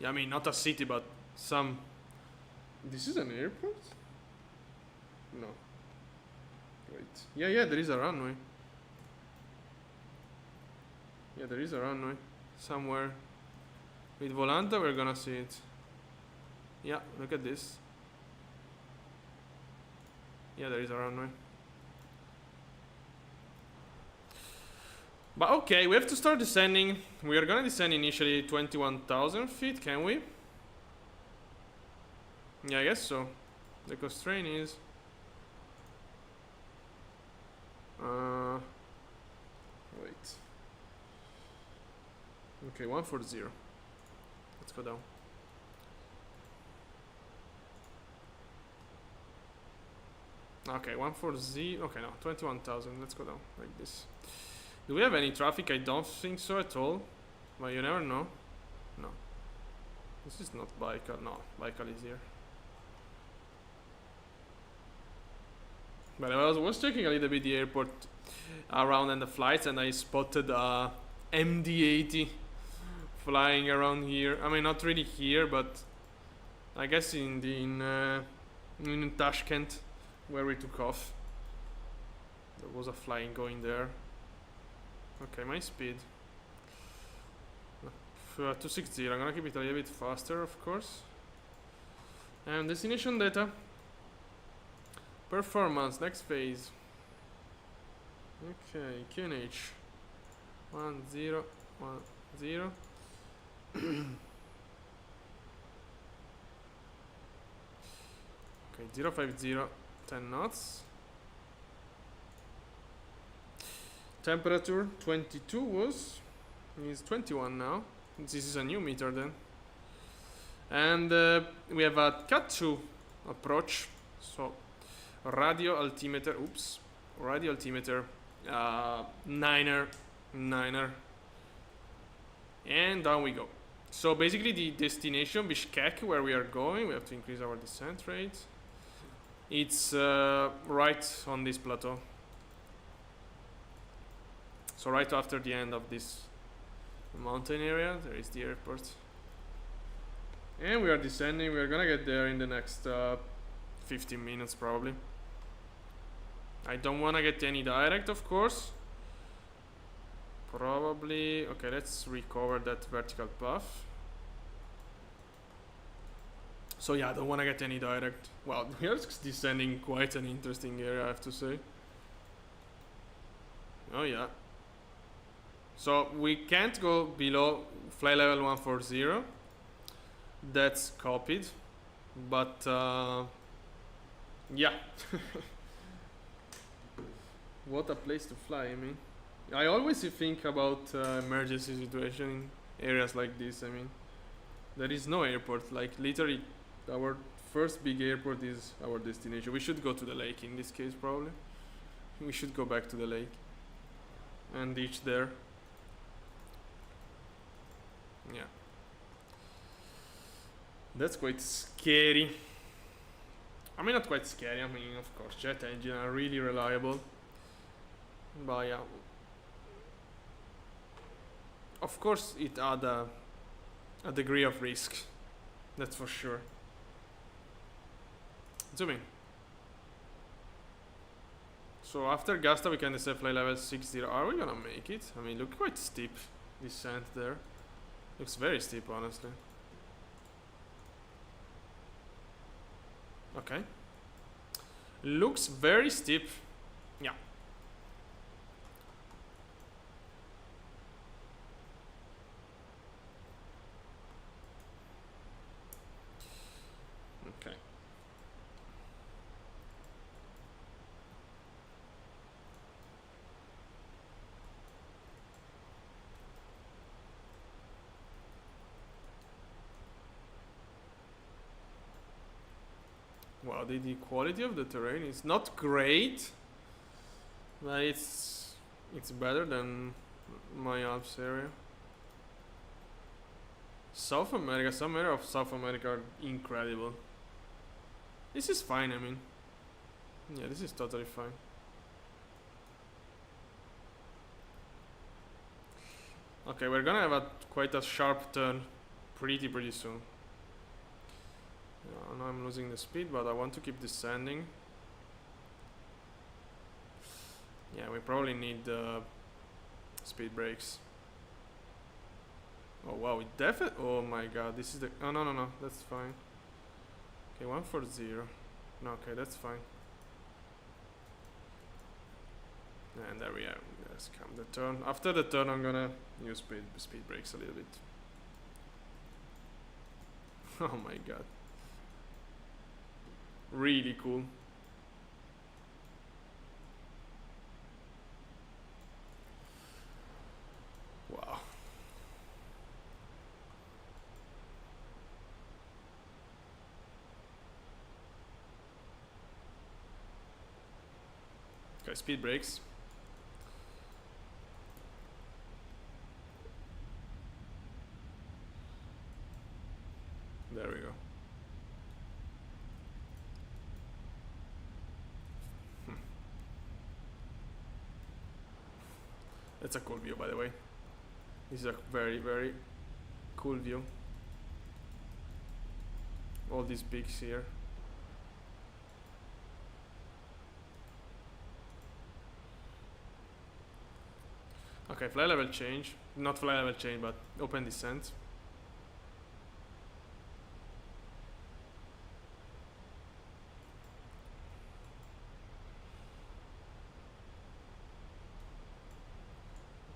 Yeah, I mean, not a city, but some. This is an airport? No. Wait. Yeah, there is a runway. Yeah, there is a runway. Somewhere. With Volanta, we're gonna see it. Yeah, look at this. Yeah, there is a runway. But okay, we have to start descending. We are gonna descend initially 21,000 feet, can we? Yeah, I guess so. The constraint is... wait. Okay, 140. Let's go down. Okay, 140. Okay, no, 21,000. Let's go down like this. Do we have any traffic? I don't think so at all. But you never know. No. This is not Baikal. No, Baikal is here. But I was checking a little bit the airport around and the flights, and I spotted a MD-80 flying around here. I mean, not really here, but I guess in Tashkent, where we took off. There was a flying going there. Okay, my speed. 260. I'm gonna keep it a little bit faster, of course. And destination data. Performance, next phase. Okay, QNH. 1010. Okay, 050, 10 knots. Temperature 22 is 21 now. This is a new meter then. And we have a Cat 2 approach. So radio altimeter, radio altimeter, niner, and down we go. So basically the destination, Bishkek, where we are going, we have to increase our descent rate. It's right on this plateau. So right after the end of this mountain area, there is the airport. And we are descending. We are gonna get there in the next 15 minutes probably. I don't wanna get any direct, of course. Probably. Okay, let's recover that vertical path. So yeah, I don't wanna get any direct. Wow, we are descending quite an interesting area, I have to say. Oh yeah. So we can't go below flight level 140. That's copied, but yeah. What a place to fly. I mean, I always think about emergency situation in areas like this. I mean, there is no airport. Like literally, our first big airport is our destination. We should go to the lake in this case, probably. We should go back to the lake and ditch there. Yeah. That's quite scary. I mean, not quite scary. I mean, of course, jet engine are really reliable. But yeah. Of course, it had a degree of risk. That's for sure. Zoom in. So after Gasta, we can descend flight level 60. Are we gonna make it? I mean, look, quite steep descent there. Looks very steep, honestly. Okay. Looks very steep. Yeah. Okay. Wow, the quality of the terrain is not great, but it's better than my Alps area. South America, some area of South America are incredible. This is fine, I mean. Yeah, this is totally fine. Okay, we're gonna have quite a sharp turn pretty soon. Yeah, now I'm losing the speed, but I want to keep descending. Yeah, we probably need speed brakes. Oh wow, it definitely. Oh my god, this is the. Oh no, that's fine. Okay, 140. No, okay, that's fine. And there we are. Let's come the turn. After the turn, I'm gonna use speed brakes a little bit. Oh my god. Really cool. Wow. Okay, speed brakes. There we go. That's a cool view, by the way. This is a very cool view. All these peaks here. Okay, flight level change. Not flight level change, but open descent.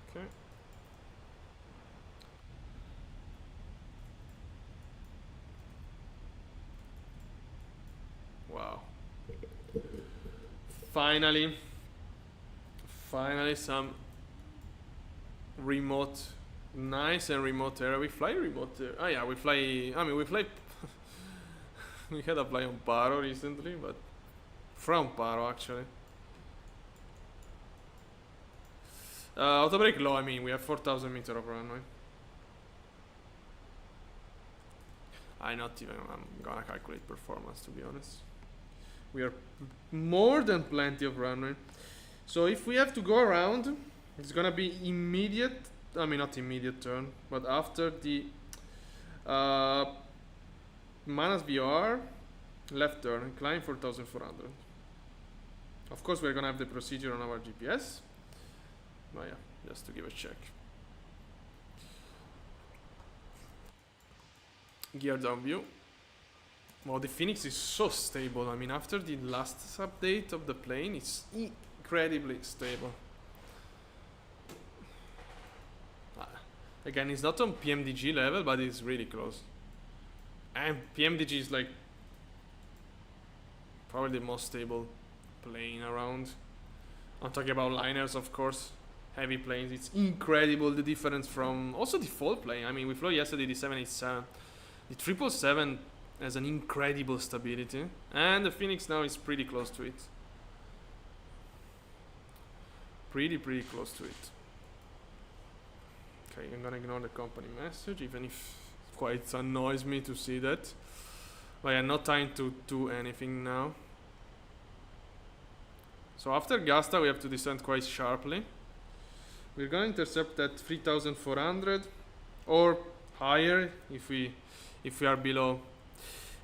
Okay. Wow. Finally some remote Nice and remote area. We fly remote area. Oh yeah, we fly. I mean, we fly. We had a fly on Paro recently, but from Paro actually. Auto brake low. I mean, we have 4,000 meter of runway. I'm gonna calculate performance, to be honest. We are more than plenty of runway. So if we have to go around, it's gonna be immediate. I mean, not immediate turn, but after the Manas VR left turn, climb 4,400. Of course, we're gonna have the procedure on our GPS. But yeah, just to give a check. Gear down view. Well, the Fenix is so stable. I mean, after the last update of the plane, it's incredibly stable. Again, it's not on PMDG level, but it's really close. And PMDG is like probably the most stable plane around. I'm talking about liners, of course. Heavy planes. It's incredible the difference from also the fall plane. I mean, we flew yesterday the 787. The 777 has an incredible stability, and the Fenix now is pretty close to it. Pretty close to it. Okay, I'm gonna ignore the company message, even if it quite annoys me to see that. But yeah, not time to do anything now. So after Gasta, we have to descend quite sharply. We're gonna intercept at 3,400 or higher if we are below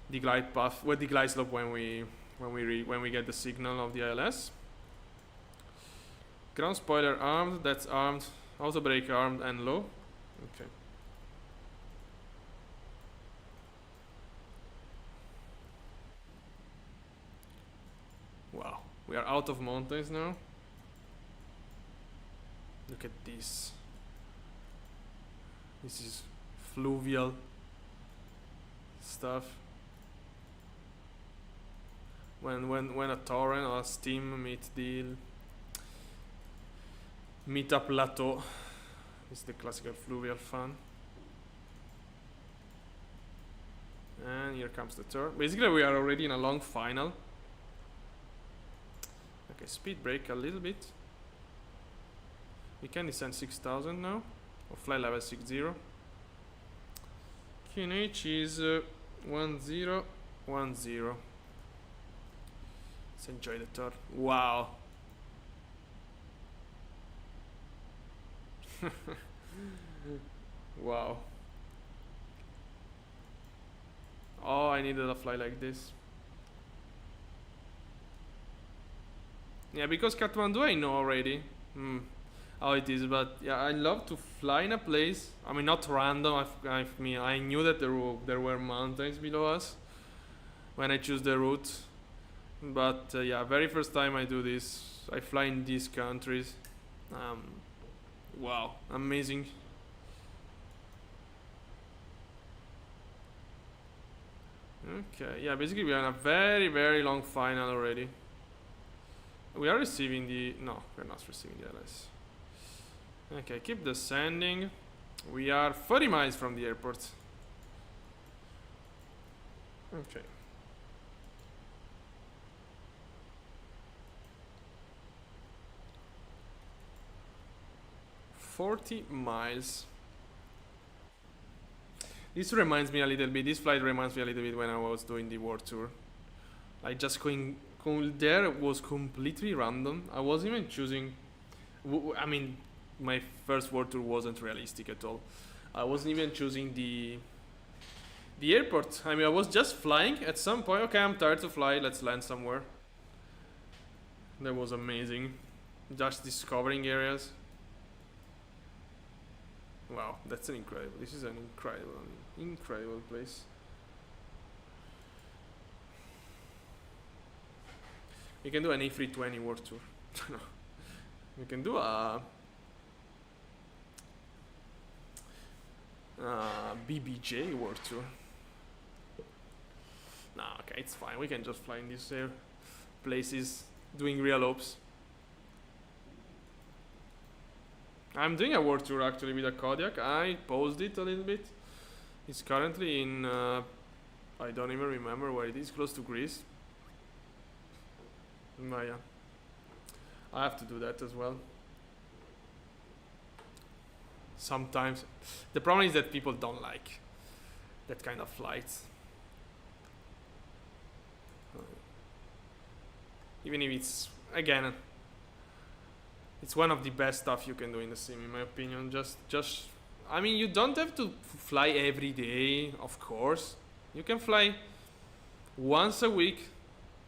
the glide path, with the glide slope when we get the signal of the ILS. Ground spoiler armed, that's armed. Auto brake armed and low. Okay. Wow, we are out of mountains now. Look at this. This is fluvial stuff. When a torrent or a stream meet a plateau, it's the classical fluvial fun. And here comes the turn. Basically, we are already in a long final. Okay, speed brake a little bit. We can descend 6,000 now, or fly level 60. QNH is 1010. Let's enjoy the turn. Wow. Wow. Oh, I needed a fly like this. Yeah, because Kathmandu I know already how it is, but yeah, I love to fly in a place. I mean, not random. I knew that there were mountains below us when I choose the route, but yeah, very first time I do this, I fly in these countries. Wow, amazing. Okay, yeah, basically we are in a very long final already. We are receiving no, we're not receiving the LS. Okay, keep descending. We are 30 miles from the airport. Okay. "40 miles. This reminds me a little bit. This flight reminds me a little bit when I was doing the world tour. Like just going there was completely random. I wasn't even choosing. I mean, my first world tour wasn't realistic at all. I wasn't even choosing the airport. I mean, I was just flying. At some point, okay, I'm tired to fly. Let's land somewhere. That was amazing. Just discovering areas. Wow, that's an incredible. This is an incredible place. We can do an A320 world tour. We can do a BBJ world tour. Nah, okay, it's fine. We can just fly in these places, doing real ops. I'm doing a world tour actually with a Kodiak. I paused it a little bit. It's currently in, I don't even remember where it is, close to Greece. But yeah, I have to do that as well. Sometimes. The problem is that people don't like that kind of flights. Even if it's, again, it's one of the best stuff you can do in the sim, in my opinion. Just, I mean, you don't have to fly every day, of course. You can fly once a week,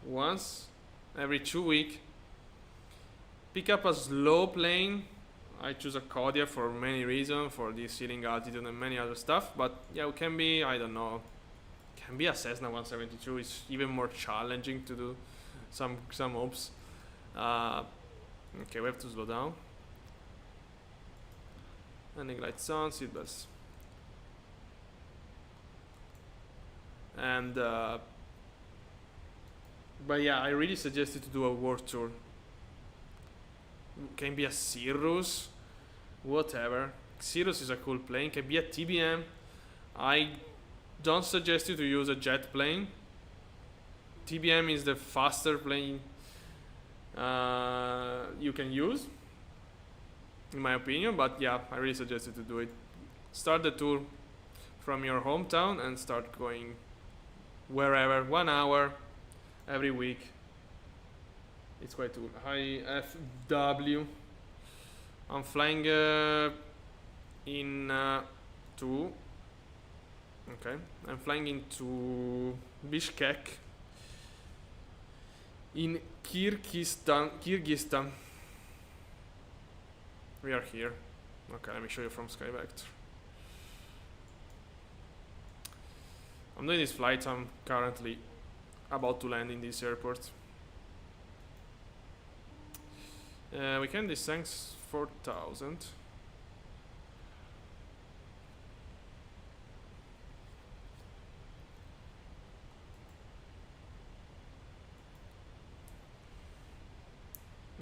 once every 2 weeks. Pick up a slow plane. I choose a Kodiak for many reasons, for the ceiling altitude and many other stuff. But yeah, it can be, I don't know, can be a Cessna 172. It's even more challenging to do some ops. Okay, we have to slow down. Landing lights on, seatbelts. And but yeah, I really suggest you to do a world tour. Can be a Cirrus, whatever. Cirrus is a cool plane. Can be a TBM. I don't suggest you to use a jet plane. TBM is the faster plane you can use, in my opinion. But yeah, I really suggest you to do it. Start the tour from your hometown and start going wherever, 1 hour every week. It's quite cool. Hi FW. I'm flying to. Okay, I'm flying into Bishkek in Kyrgyzstan. We are here. Okay, let me show you from Skyvector. I'm doing this flight. I'm currently about to land in this airport. We can descend 4,000.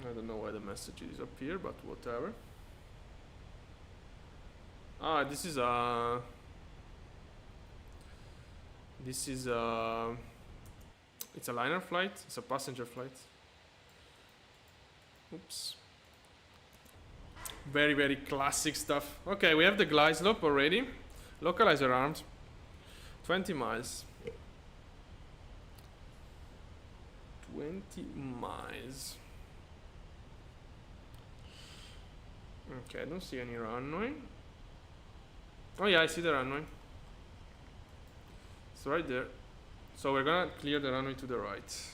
I don't know why the message is up here, but whatever. Ah, this is a it's a liner flight. It's a passenger flight. Oops. Very, very classic stuff. Okay, we have the glide slope already. Localizer armed. 20 miles. 20 miles. Okay, I don't see any runway. Oh yeah, I see the runway. It's right there. So we're gonna clear the runway to the right.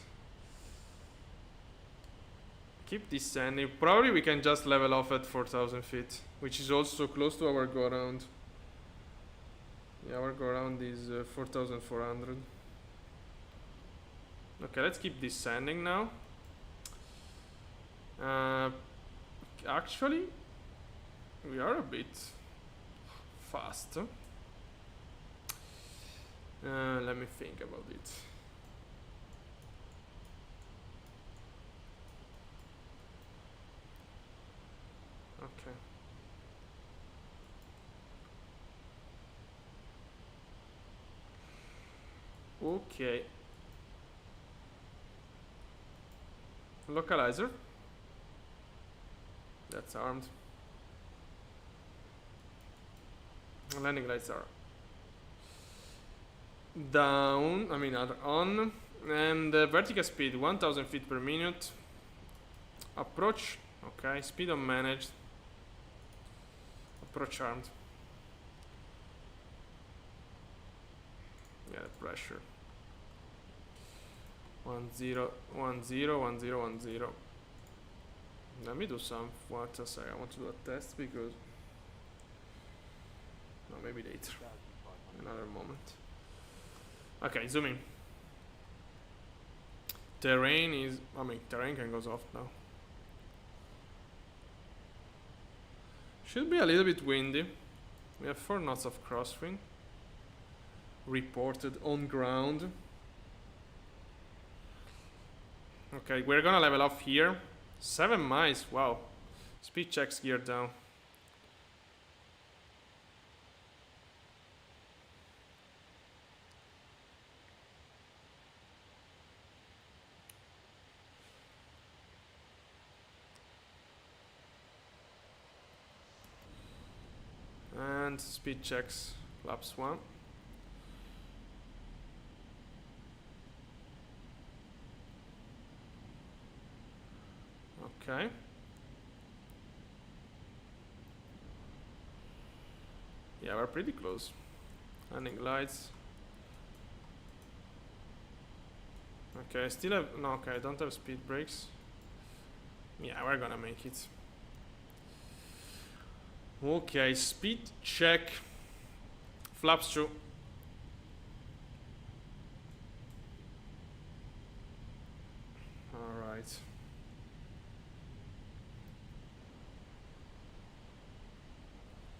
Keep descending. Probably we can just level off at 4,000 feet, which is also close to our go around. Yeah, our go around is 4,400. Okay, let's keep descending now. Actually, we are a bit fast. Let me think about it. Okay. Okay. Localizer. That's armed. Landing lights are down, are on, and vertical speed 1000 feet per minute. Approach, okay, speed unmanaged. Approach armed. Yeah, pressure. 10, 10, 10, 10. Let me do some. What a second, I want to do a test because. No, maybe later. Another moment. Okay, zoom in. Terrain is. Terrain can go off now. Should be a little bit windy. We have 4 knots of crosswind. Reported on ground. Okay, we're gonna level off here. 7 miles. Wow. Speed checks gear down. And speed checks, flaps 1. Okay. Yeah, we're pretty close. Landing lights. Okay, I still have... No, okay, I don't have speed brakes. Yeah, we're gonna make it. Okay, speed check. Flaps 2. Alright.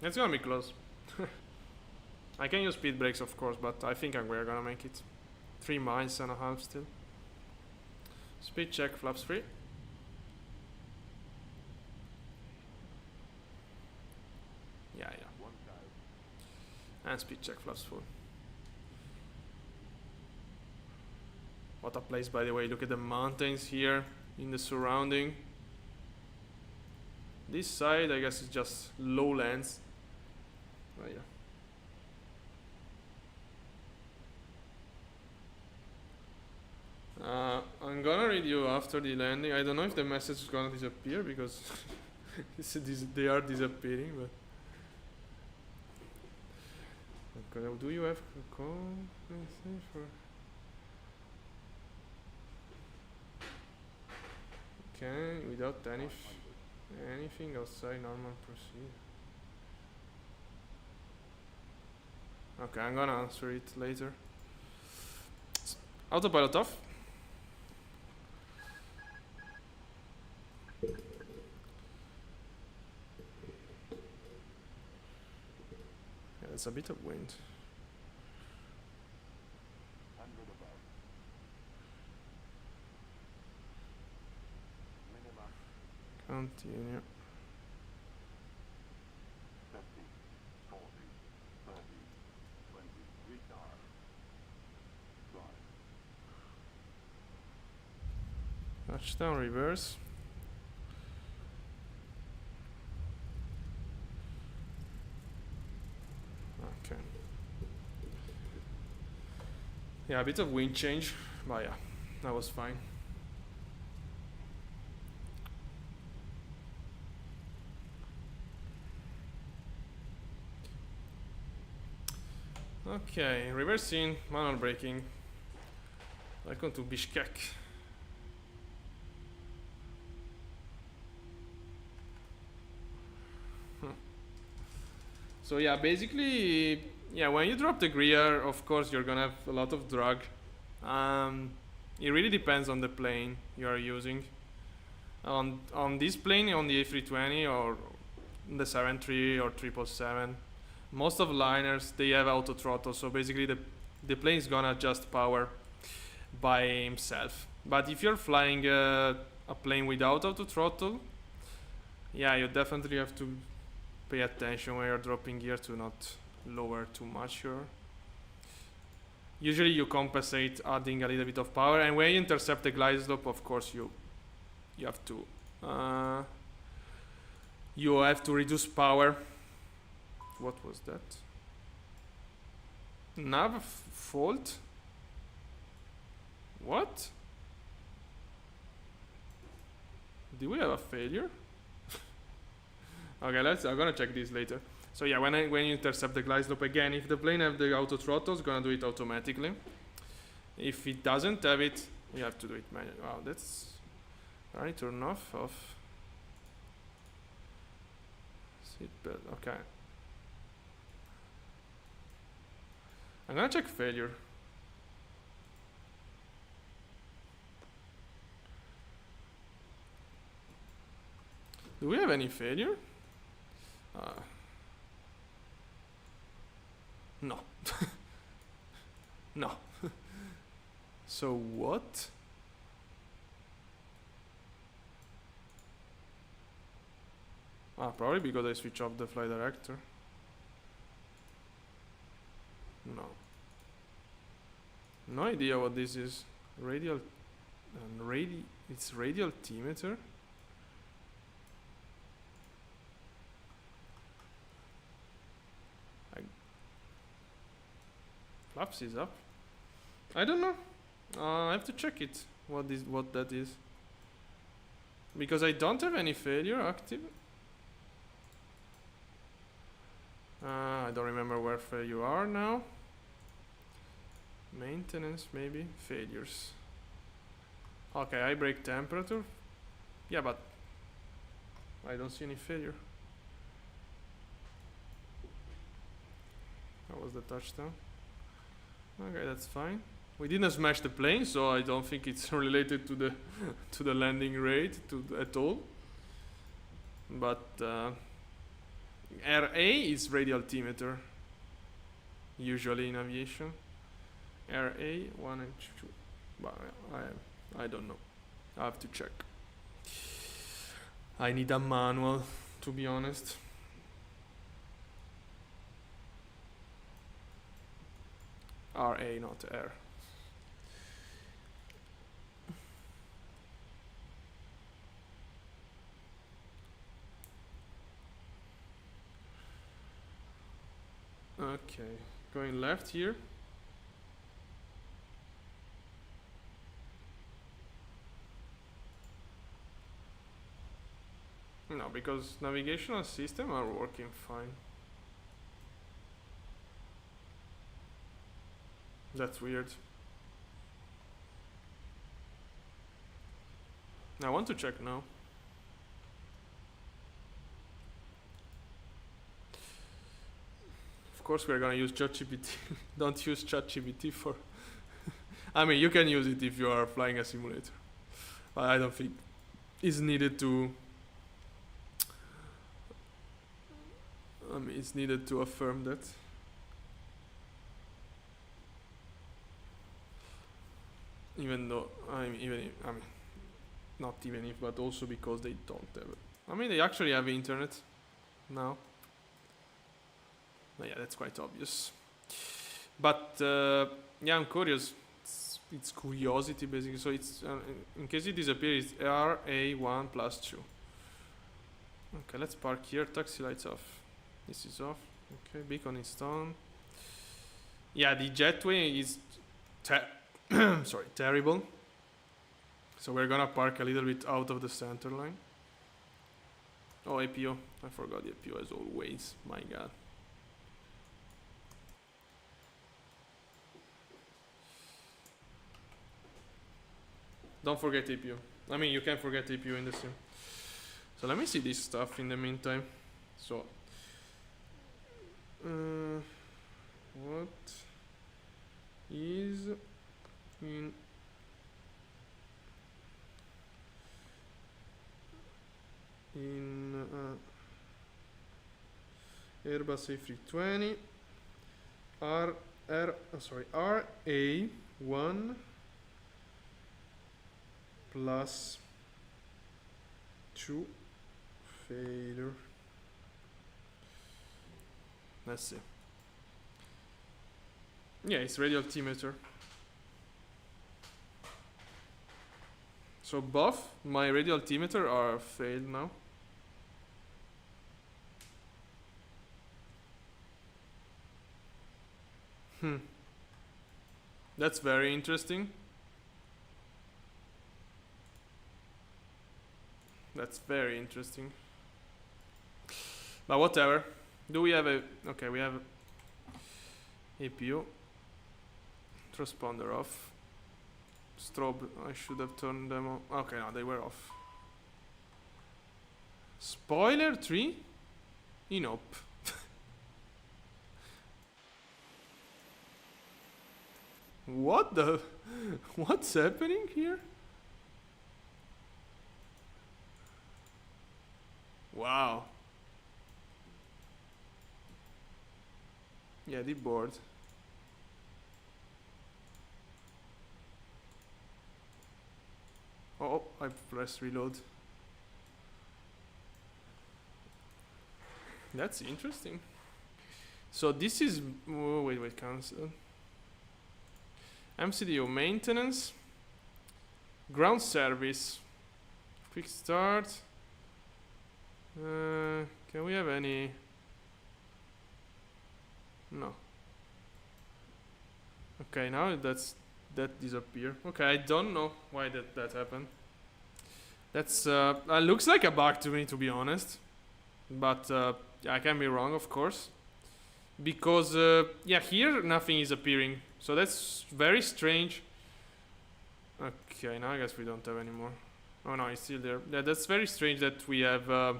It's gonna be close. I can use speed brakes, of course, but I think we're gonna make it. 3 miles and a half still. Speed check, flaps 3. Yeah. And speed check, flaps 4. What a place, by the way. Look at the mountains here in the surrounding. This side, I guess, is just lowlands. Oh yeah. I'm gonna read you after the landing. I don't know if the message is gonna disappear because they are disappearing. But okay, do you have a call? Okay, without anything outside normal procedure. Okay, I'm gonna answer it later. Autopilot off. Yeah, it's a bit of wind. Continue. 50, 40, 30, 20, retard. Drive. Touchdown, reverse. Okay. Yeah, a bit of wind change, but yeah, that was fine. Okay, reversing, manual braking. Welcome to Bishkek. So yeah, basically, yeah, when you drop the gear, of course, you're gonna have a lot of drag. It really depends on the plane you are using. On this plane, on the A320 or the 73 or 777, most of liners, they have auto throttle, so basically the plane is gonna adjust power by himself. But if you're flying a plane without auto throttle, yeah, you definitely have to pay attention when you're dropping gear to not lower too much your... Usually you compensate adding a little bit of power, and when you intercept the glide slope, of course you have to reduce power. What was that? Nav fault? What? Do we have a failure? Okay, I'm gonna check this later. So yeah, when you intercept the glide slope again, if the plane have the auto throttle, it's gonna do it automatically. If it doesn't have it, you have to do it manually. Wow, that's right. Turn off. Seatbelt. Okay. I'm gonna check failure. Do we have any failure? No. No. So what? Probably because I switch off the flight director. No. No idea what this is. Radial and it's radial altimeter. Flaps is up. I don't know. I have to check it. What that is? Because I don't have any failure active. I don't remember where failure are now. Maintenance maybe. Failures. Okay, I break temperature. Yeah, but I don't see any failure. That was the touchdown. Okay, that's fine. We didn't smash the plane, so I don't think it's related to the to the landing rate at all. But RA is radial altimeter. Usually in aviation, RA 1 and 2. But I don't know. I have to check. I need a manual, to be honest. RA, not R. Okay, going left here. No, because navigational system are working fine. That's weird. I want to check now. Of course we're gonna use ChatGPT. Don't use ChatGPT for I mean, you can use it if you are flying a simulator, but I don't think it's needed to it's needed to affirm that. Even though not even if, but also because they don't have it. I mean, they actually have internet now. But yeah, that's quite obvious. But yeah, I'm curious. It's curiosity basically. So it's in case it disappears, it's RA1 plus 2. Okay, let's park here. Taxi lights off. This is off. Okay, beacon is on. Yeah, the jetway is sorry, terrible. So we're gonna park a little bit out of the center line. Oh, APO. I forgot the APO as always. My god. Don't forget APO. I mean, you can forget APO in the sim. So let me see this stuff in the meantime. So, what is in Airbus A320 RA1 plus 2 failure. Let's see. Yeah, it's radial altimeter. So both my radial altimeter are failed now. That's very interesting. That's very interesting. But whatever. Do we have a... Okay, we have APO. Transponder off. Strobe, I should have turned them on. Okay, no, they were off. Spoiler 3? Inop. What the... What's happening here? Wow. Yeah, the board. Oh, I pressed reload. That's interesting. So this is... Oh, wait, cancel. MCDO maintenance. Ground service. Quick start. Can we have any... No. Okay, now that disappeared. Okay, I don't know why that happened. That's looks like a bug to me, to be honest. But I can be wrong, of course. Because yeah, here nothing is appearing, so that's very strange. Okay, now I guess we don't have any more. Oh no, it's still there. Yeah, that's very strange that we have a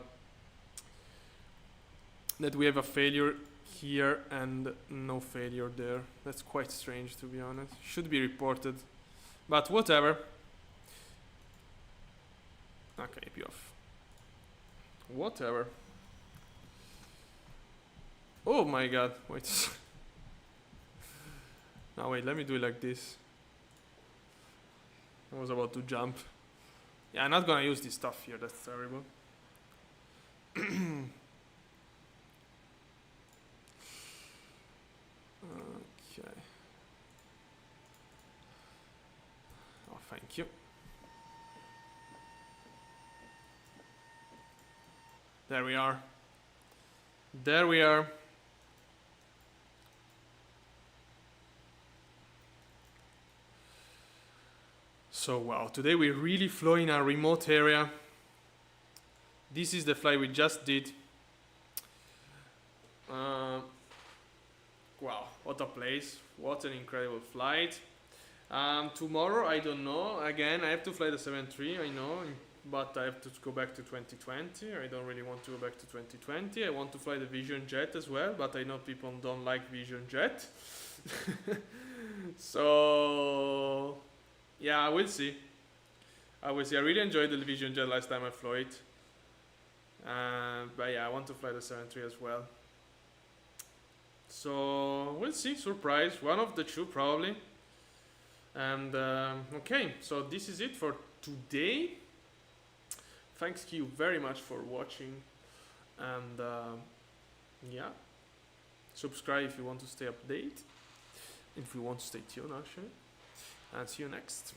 failure here and no failure there. That's quite strange, to be honest. Should be reported, but whatever. Okay, be off. Whatever. Oh my god, wait. Now wait, let me do it like this. I was about to jump. Yeah, I'm not gonna use this stuff here, that's terrible. Okay. Oh, thank you. There we are. There we are. So wow, today we really flew in a remote area. This is the flight we just did. Wow, what a place. What an incredible flight. Tomorrow, I don't know. Again, I have to fly the 73, I know. But I have to go back to 2020. I don't really want to go back to 2020. I want to fly the Vision Jet as well. But I know people don't like Vision Jet. So... yeah, I will see. I will see. I really enjoyed the Vision Jet last time I flew it. But yeah, I want to fly the 73 as well. So we'll see. Surprise. One of the two probably. And okay, so this is it for today. Thanks to you very much for watching. And yeah, subscribe if you want to stay updated. If you want to stay tuned, actually. And see you next.